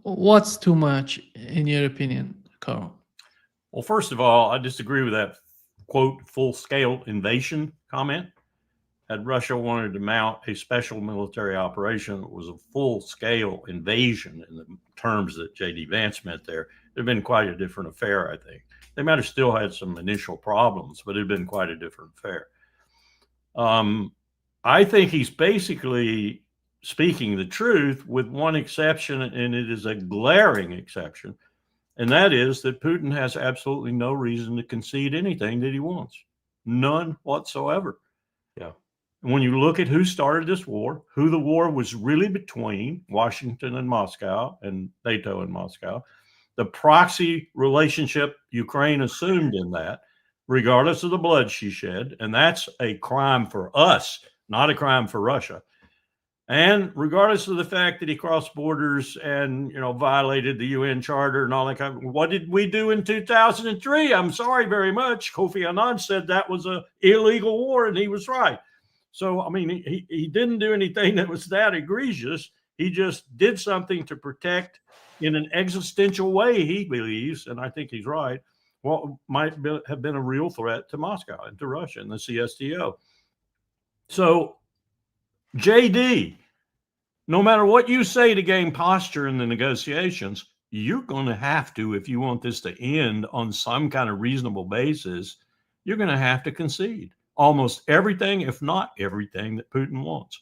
What's too much, in your opinion, Carl? Well, first of all, I disagree with that, quote, full-scale invasion comment. Had Russia wanted to mount a special military operation that was a full-scale invasion in the terms that J.D. Vance meant there, it would have been quite a different affair, I think. They might have still had some initial problems, but it had been quite a different affair. I think he's basically speaking the truth with one exception, and it is a glaring exception, and that is that Putin has absolutely no reason to concede anything that he wants. None whatsoever. Yeah. And when you look at who started this war, who the war was really between, Washington and Moscow, and NATO and Moscow, the proxy relationship Ukraine assumed in that, regardless of the blood she shed. And that's a crime for us, not a crime for Russia. And regardless of the fact that he crossed borders and, violated the UN Charter and all that kind of, what did we do in 2003? I'm sorry very much. Kofi Annan said that was an illegal war, and he was right. So, I mean, he didn't do anything that was that egregious. He just did something to protect, in an existential way, he believes, and I think he's right, what might have been a real threat to Moscow and to Russia and the CSTO. So, JD, no matter what you say to gain posture in the negotiations, you're going to have to, if you want this to end on some kind of reasonable basis, you're going to have to concede almost everything, if not everything, that Putin wants.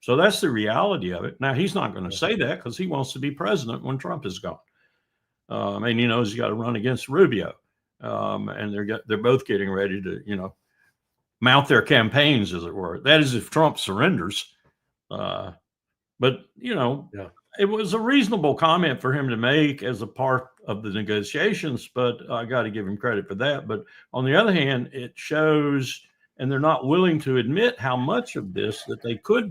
So that's the reality of it. Now, he's not going to say that because he wants to be president when Trump is gone. And he knows he's got to run against Rubio. And they're both getting ready to, mount their campaigns, as it were. That is if Trump surrenders. But, it was a reasonable comment for him to make as a part of the negotiations, but I got to give him credit for that. But on the other hand, it shows, and they're not willing to admit how much of this that they could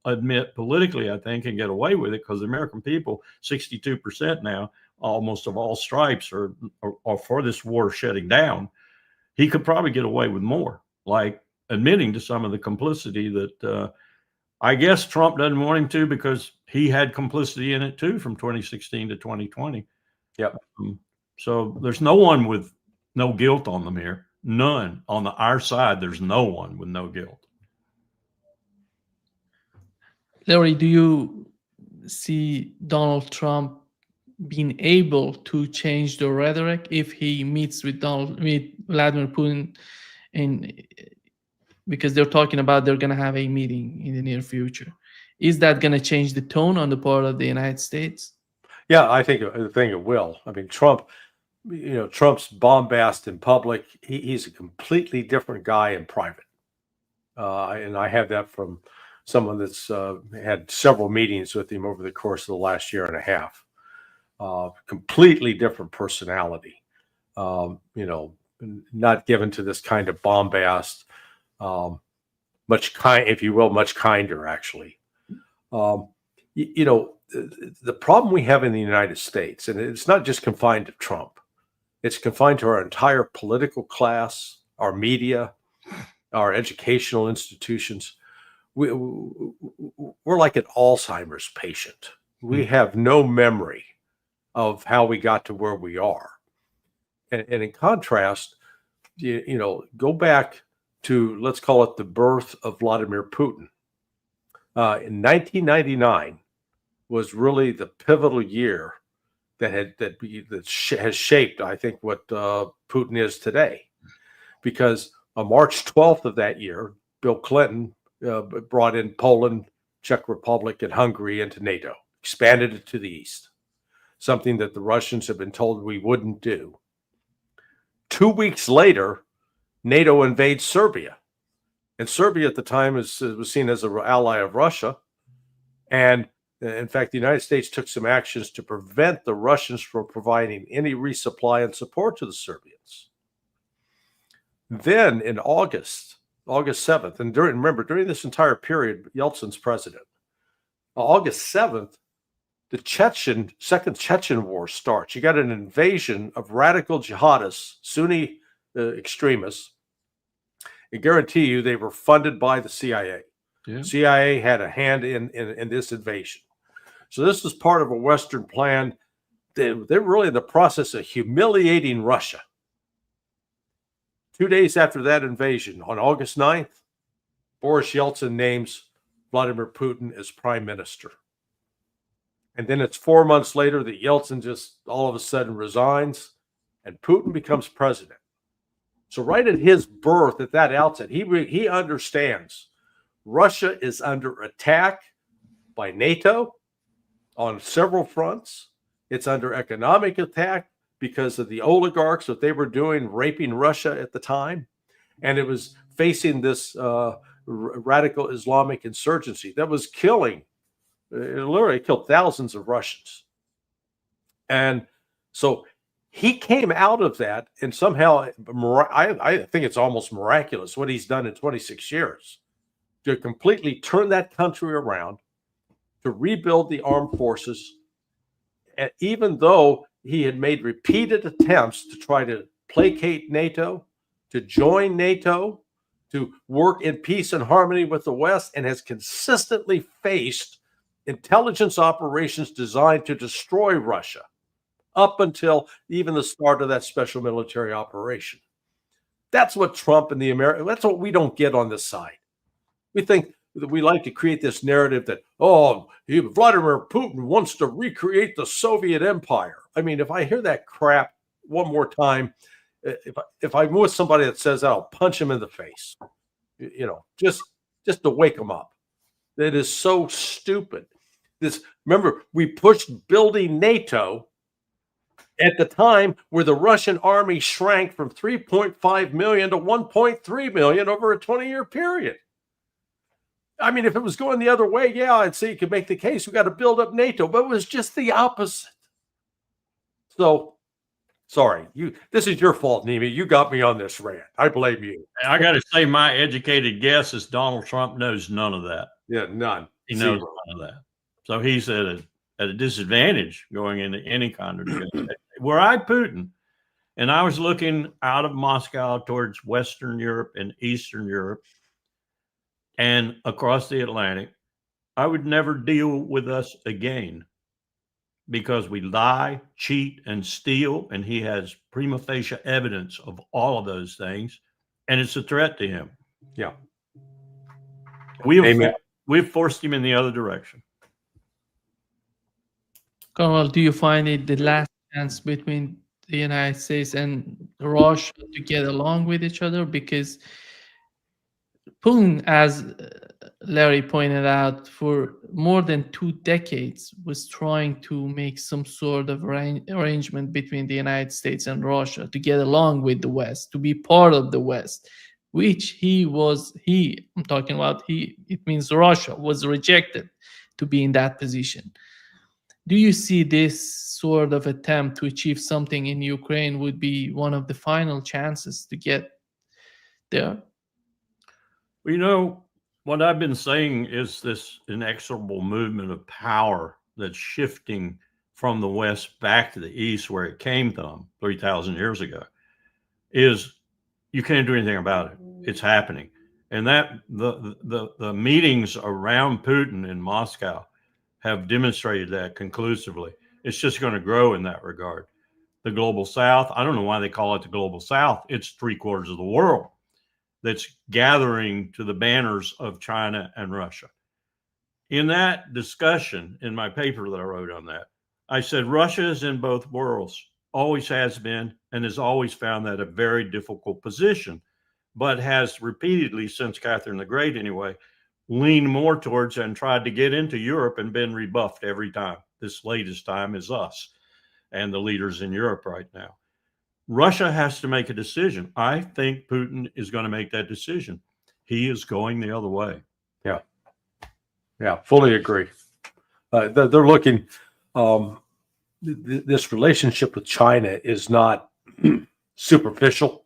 admit politically, I think, and get away with it, because the American people, 62% now, almost of all stripes, are for this war shutting down. He could probably get away with more, like admitting to some of the complicity that I guess Trump doesn't want him to, because he had complicity in it too from 2016 to 2020. Yep. So there's no one with no guilt on them here. None on our side. There's no one with no guilt. Larry, do you see Donald Trump being able to change the rhetoric if he meets with Vladimir Putin, because they're talking about they're going to have a meeting in the near future? Is that going to change the tone on the part of the United States? Yeah, I think it will. I mean, Trump's bombast in public. He's a completely different guy in private, and I have that from someone that's had several meetings with him over the course of the last year and a half. Completely different personality. Not given to this kind of bombast. Much kinder, actually. The problem we have in the United States, and it's not just confined to Trump, it's confined to our entire political class, our media, our educational institutions. We're like an Alzheimer's patient. We have no memory of how we got to where we are. And in contrast, go back to, let's call it the birth of Vladimir Putin. In 1999 was really the pivotal year that has shaped, I think, what Putin is today. Because on March 12th of that year, Bill Clinton brought in Poland, Czech Republic, and Hungary into NATO, expanded it to the east, something that the Russians have been told we wouldn't do. 2 weeks later, NATO invades Serbia. And Serbia at the time was seen as an ally of Russia. And in fact, the United States took some actions to prevent the Russians from providing any resupply and support to the Serbians. Then in August 7th, and during this entire period, Yeltsin's president, August 7th, the Second Chechen War starts. You got an invasion of radical jihadists, Sunni extremists. I guarantee you they were funded by the CIA. Yeah. CIA had a hand in this invasion. So this was part of a Western plan. They're really in the process of humiliating Russia. 2 days after that invasion, on August 9th, Boris Yeltsin names Vladimir Putin as prime minister. And then it's 4 months later that Yeltsin just all of a sudden resigns and Putin becomes president. So right at his birth, at that outset, he understands Russia is under attack by NATO on several fronts. It's under economic attack because of the oligarchs that they were doing, raping Russia at the time. And it was facing this radical Islamic insurgency that was it literally killed thousands of Russians. And So he came out of that, and somehow I think it's almost miraculous what he's done in 26 years to completely turn that country around, to rebuild the armed forces. And even though he had made repeated attempts to try to placate NATO, to join NATO, to work in peace and harmony with the West, and has consistently faced intelligence operations designed to destroy Russia up until even the start of that special military operation. That's what Trump and that's what we don't get on this side. We think that we like to create this narrative that, Vladimir Putin wants to recreate the Soviet Empire. I mean, if I hear that crap one more time, if I'm with somebody that says that, I'll punch him in the face, just to wake them up. That is so stupid. Remember, we pushed building NATO at the time where the Russian army shrank from 3.5 million to 1.3 million over a 20-year period. I mean, if it was going the other way, yeah, I'd say you could make the case we got to build up NATO, but it was just the opposite. So, sorry, this is your fault, Nimi. You got me on this rant. I blame you. I got to say, my educated guess is Donald Trump knows none of that. Yeah, none. He knows none of that. So he's at a disadvantage going into any kind of negotiation. Were I Putin, and I was looking out of Moscow towards Western Europe and Eastern Europe and across the Atlantic, I would never deal with us again because we lie, cheat, and steal, and he has prima facie evidence of all of those things, and it's a threat to him. Yeah. We've forced him in the other direction. Carl, do you find it the last chance between the United States and Russia to get along with each other? Because Putin, as Larry pointed out, for more than 2 decades was trying to make some sort of arrangement between the United States and Russia to get along with the West, to be part of the West, which it means Russia was rejected to be in that position. Do you see this sort of attempt to achieve something in Ukraine would be one of the final chances to get there? Well, what I've been saying is this inexorable movement of power that's shifting from the West back to the East where it came from 3,000 years ago is you can't do anything about it. It's happening. And that the meetings around Putin in Moscow have demonstrated that conclusively. It's just going to grow in that regard. The global South, I don't know why they call it the global South. It's 3/4 of the world that's gathering to the banners of China and Russia. In that discussion, in my paper that I wrote on that, I said Russia is in both worlds, always has been, and has always found that a very difficult position, but has repeatedly, since Catherine the Great anyway, leaned more towards and tried to get into Europe and been rebuffed every time. This latest time is us and the leaders in Europe right now. Russia has to make a decision. I think Putin is going to make that decision. He is going the other way. Yeah, fully agree. They're looking, this relationship with China is not superficial.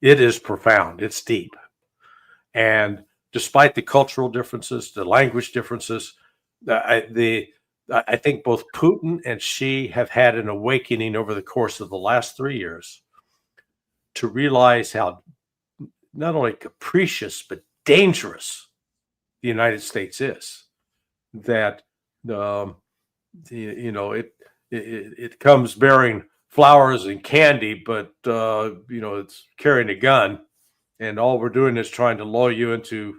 It is profound. It's deep. And despite the cultural differences, the language differences, I think both Putin and Xi have had an awakening over the course of the last 3 years to realize how not only capricious but dangerous the United States is. That it comes bearing flowers and candy, but it's carrying a gun, and all we're doing is trying to lull you into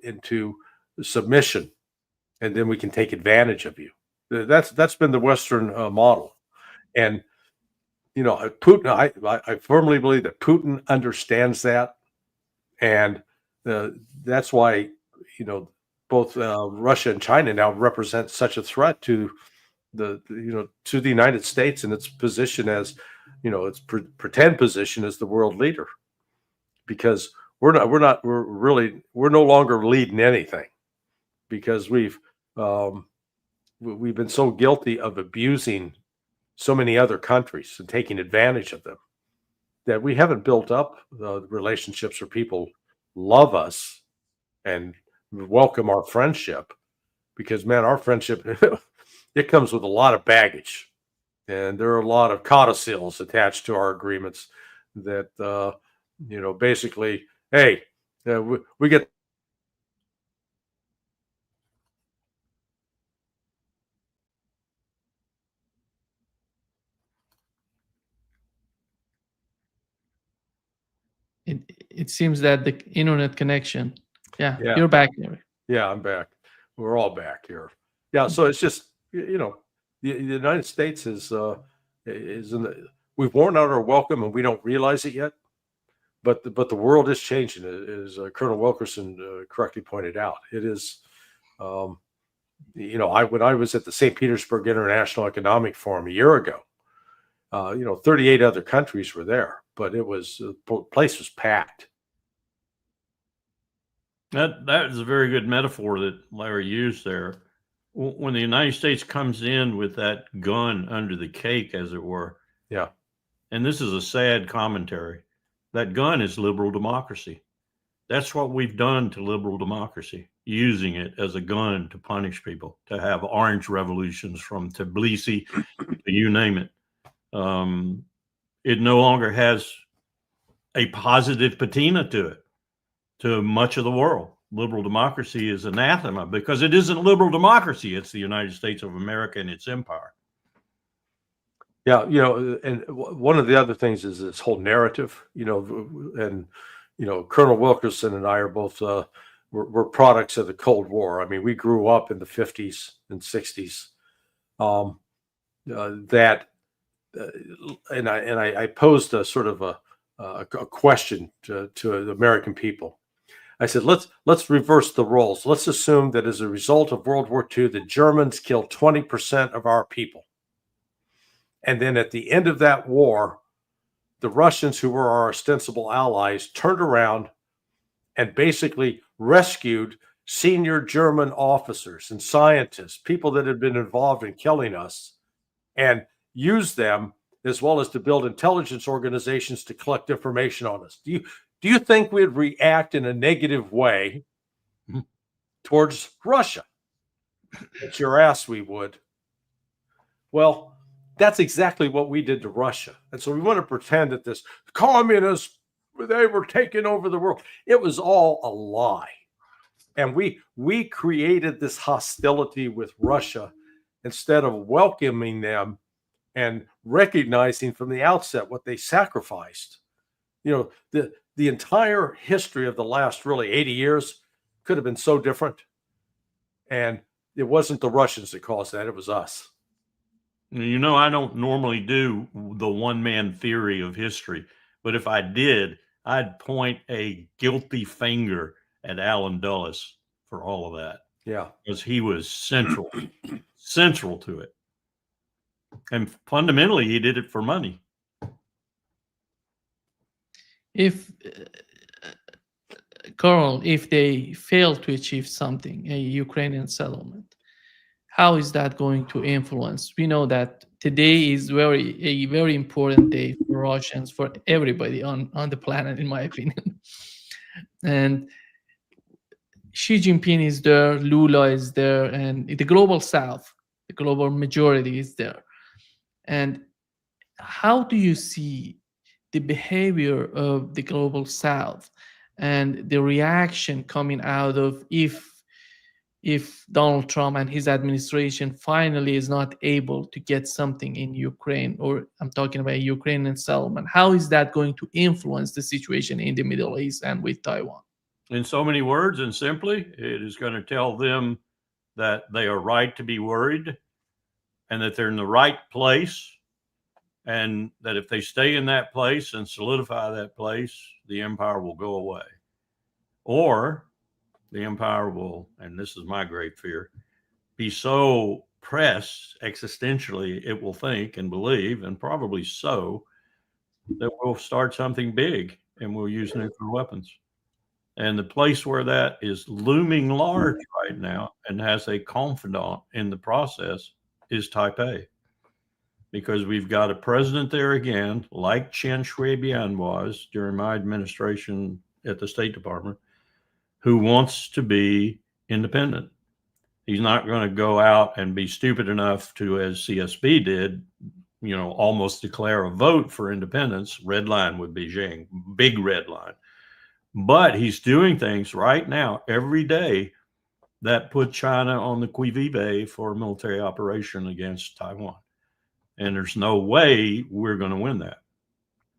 into submission, and then we can take advantage of you. That's been the Western model. And Putin, I firmly believe that Putin understands that, and that's why both Russia and China now represent such a threat to the United States and its position as its pretend position as the world leader, because we're no longer leading anything, because we've we've been so guilty of abusing so many other countries and taking advantage of them that we haven't built up the relationships where people love us and welcome our friendship. Because, man, our friendship, it comes with a lot of baggage. And there are a lot of codicils attached to our agreements that, basically, hey, we get. It seems that the internet connection. Yeah, Yeah. you're back there. Yeah, I'm back. We're all back here. Yeah, so it's just the United States is in the, we've worn out our welcome and we don't realize it yet. But the world is changing, as Colonel Wilkerson correctly pointed out. It is, when I was at the St. Petersburg International Economic Forum a year ago, 38 other countries were there, but it was the place was packed. That is a very good metaphor that Larry used there. When the United States comes in with that gun under the cake, as it were. Yeah. And this is a sad commentary. That gun is liberal democracy. That's what we've done to liberal democracy, using it as a gun to punish people, to have orange revolutions from Tbilisi to you name it. It no longer has a positive patina to it, to much of the world. Liberal democracy is anathema because it isn't liberal democracy. It's the United States of America and its empire. Yeah, and one of the other things is this whole narrative, and Colonel Wilkerson and I are both we're products of the Cold War. I mean, we grew up in the 50s and 60s. And I posed a sort of a question to the American people. I said, let's reverse the roles. Let's assume that as a result of World War II, the Germans killed 20% of our people. And then at the end of that war, the Russians, who were our ostensible allies, turned around and basically rescued senior German officers and scientists, people that had been involved in killing us, and used them as well as to build intelligence organizations to collect information on us. Do you think we'd react in a negative way towards Russia? Bet your ass we would. Well, that's exactly what we did to Russia. And so we want to pretend that this communists, they were taking over the world. It was all a lie. And we created this hostility with Russia instead of welcoming them and recognizing from the outset what they sacrificed. The entire history of the last really 80 years could have been so different. And it wasn't the Russians that caused that. It was us. I don't normally do the one-man theory of history, but if I did, I'd point a guilty finger at Allen Dulles for all of that. Yeah. Because he was central to it. And fundamentally, he did it for money. If Carl, if they fail to achieve something, a Ukrainian settlement, how is that going to influence? We know that today is a very important day for Russians, for everybody on the planet, in my opinion. And Xi Jinping is there, Lula is there, and the global South, the global majority is there. And how do you see the behavior of the global South and the reaction coming out of if Donald Trump and his administration finally is not able to get something in Ukraine, or I'm talking about a Ukrainian settlement, how is that going to influence the situation in the Middle East and with Taiwan? In so many words and simply, it is going to tell them that they are right to be worried and that they're in the right place, and that if they stay in that place and solidify that place, the empire will go away. Or the empire will, and this is my great fear, be so pressed existentially, it will think and believe, and probably so, that we'll start something big and we'll use nuclear weapons. And the place where that is looming large right now and has a confidant in the process is Taipei. Because we've got a president there again, like Chen Shui-bian was during my administration at the State Department, who wants to be independent. He's not going to go out and be stupid enough to, as CSB did, almost declare a vote for independence. Red line with Beijing, big red line. But he's doing things right now every day that put China on the qui vive for a military operation against Taiwan. And there's no way we're going to win that.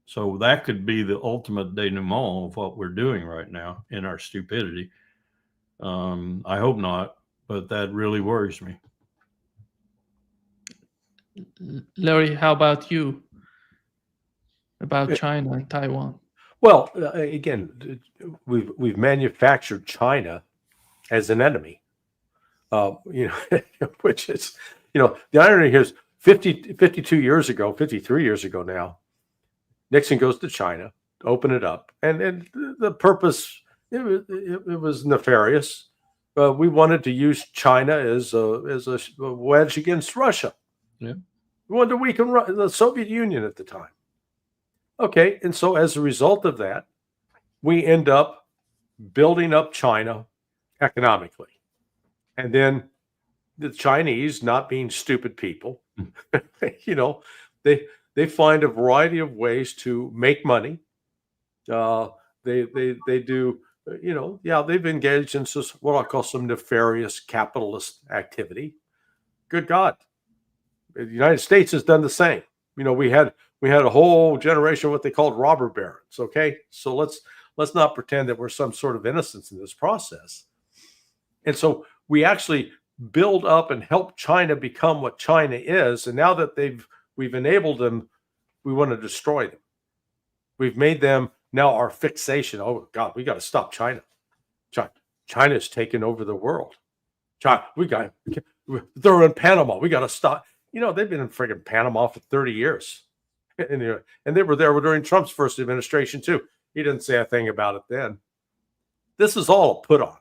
So that could be the ultimate denouement of what we're doing right now in our stupidity. I hope not, but that really worries me. Larry, how about you? About China and Taiwan? Well, again, we've manufactured China as an enemy, which is, the irony here is 53 years ago now, Nixon goes to China to open it up. And the purpose, it was nefarious. We wanted to use China as a wedge against Russia. Yeah. We wanted to weaken the Soviet Union at the time. Okay, and so as a result of that, we end up building up China economically. And then the Chinese, not being stupid people, they find a variety of ways to make money. They do, they've engaged in what I call some nefarious capitalist activity. Good God. The United States has done the same. We had a whole generation of what they called robber barons. Okay, so let's not pretend that we're some sort of innocents in this process. And so we actually build up and help China become what China is. And now that we've enabled them, we want to destroy them. We've made them now our fixation. Oh God, we got to stop China. China's taken over the world. They're in Panama. We got to stop. They've been in friggin' Panama for 30 years. And they were there during Trump's first administration too. He didn't say a thing about it then. This is all put on.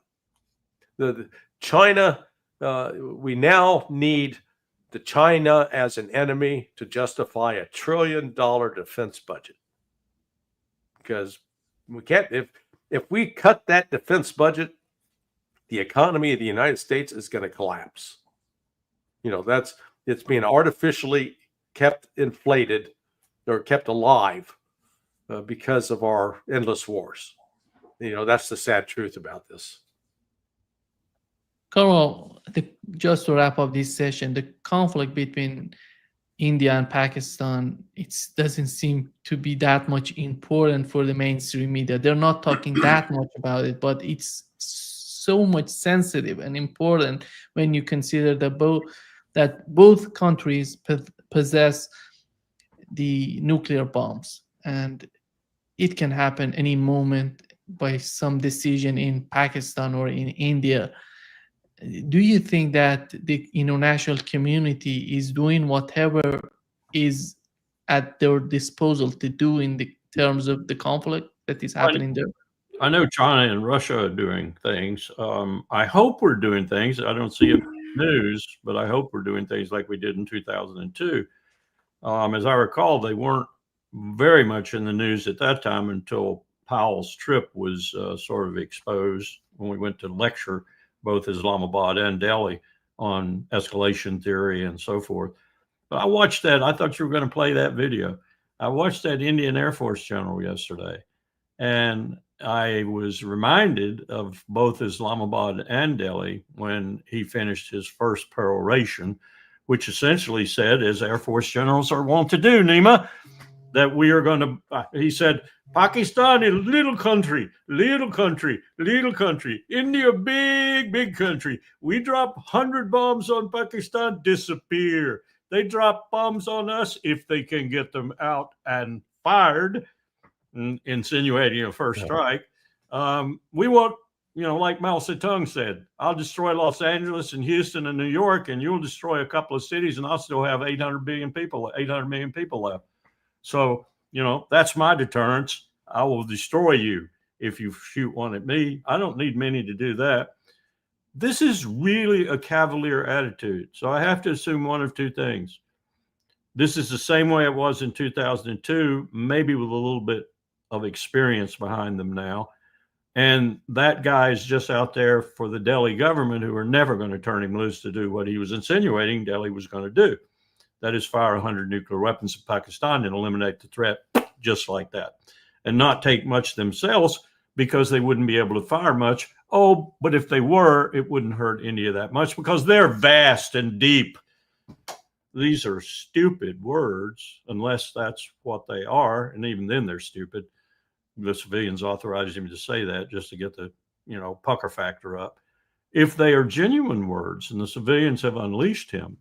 The China, we now need the China as an enemy to justify $1 trillion defense budget. Because we can't, if we cut that defense budget, the economy of the United States is going to collapse. It's being artificially kept inflated or kept alive because of our endless wars. That's the sad truth about this. Colonel, just to wrap up this session, the conflict between India and Pakistan, it doesn't seem to be that much important for the mainstream media. They're not talking that much about it, but it's so much sensitive and important when you consider that both countries possess the nuclear bombs, and it can happen any moment by some decision in Pakistan or in India. Do you think that the international community is doing whatever is at their disposal to do in the terms of the conflict that is happening there? I know China and Russia are doing things. I hope we're doing things. I don't see it in the news, but I hope we're doing things like we did in 2002. As I recall, they weren't very much in the news at that time until Powell's trip was sort of exposed when we went to lecture both Islamabad and Delhi on escalation theory and so forth. But I watched that. I thought you were going to play that video. I watched that Indian Air Force general yesterday, and I was reminded of both Islamabad and Delhi when he finished his first peroration, which essentially said, as Air Force generals are wont to do, Nima, that we are going to, he said, Pakistan is a little country, India, big country. We drop 100 bombs on Pakistan, disappear. They drop bombs on us if they can get them out and fired, insinuating a first strike. We want, like Mao Zedong said, I'll destroy Los Angeles and Houston and New York, and you'll destroy a couple of cities, and I'll still have 800 million people left. So, that's my deterrence. I will destroy you. if you shoot one at me. I don't need many to do that. This is really a cavalier attitude. So I have to assume one of two things. This is the same way it was in 2002, maybe with a little bit of experience behind them now. And that guy is just out there for the Delhi government, who are never going to turn him loose to do what he was insinuating Delhi was going to do. That is fire 100 nuclear weapons in Pakistan and eliminate the threat just like that. And not take much themselves because they wouldn't be able to fire much. Oh, but if they were, it wouldn't hurt India that much because they're vast and deep. These are stupid words, unless that's what they are. And even then they're stupid. The civilians authorized him to say that just to get the, pucker factor up. If they are genuine words and the civilians have unleashed him,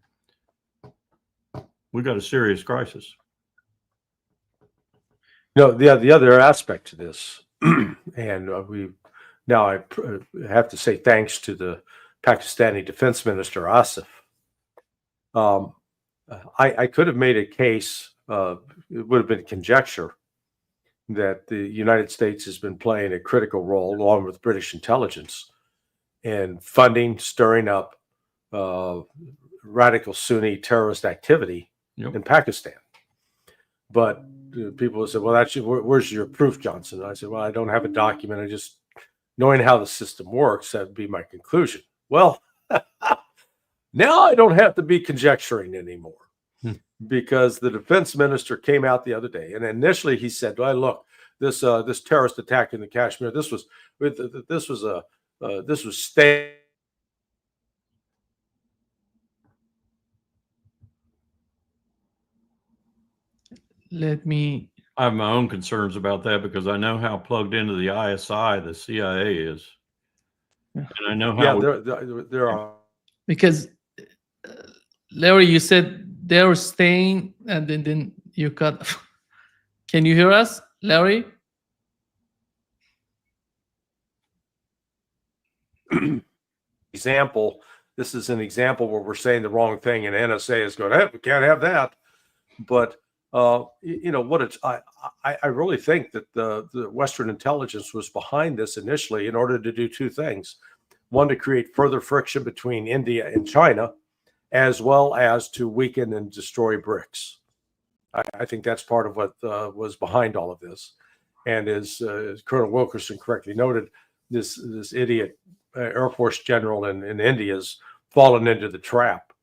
we've got a serious crisis. The other aspect to this, and I have to say thanks to the Pakistani Defense Minister Asif. I could have made a case, it would have been conjecture, that the United States has been playing a critical role, along with British intelligence, in funding, stirring up radical Sunni terrorist activity in Pakistan. But people said, well, where's your proof, Johnson? And I said, well, I don't have a document. I just, knowing how the system works, that would be my conclusion. Well, now I don't have to be conjecturing anymore. Because the defense minister came out the other day, and initially he said, "Well, look, this terrorist attack in the Kashmir, this was staged." I have my own concerns about that because I know how plugged into the ISI the CIA is, and I know how. There are, because Larry, you said they were staying, and then you cut. Can you hear us, Larry? example. This is an example where we're saying the wrong thing, and NSA is going, "Hey, we can't have that." But what it's. I really think that the Western intelligence was behind this initially in order to do two things: one, to create further friction between India and China, as well as to weaken and destroy BRICS. I think that's part of what was behind all of this. And as Colonel Wilkerson correctly noted, this idiot Air Force general in India has fallen into the trap.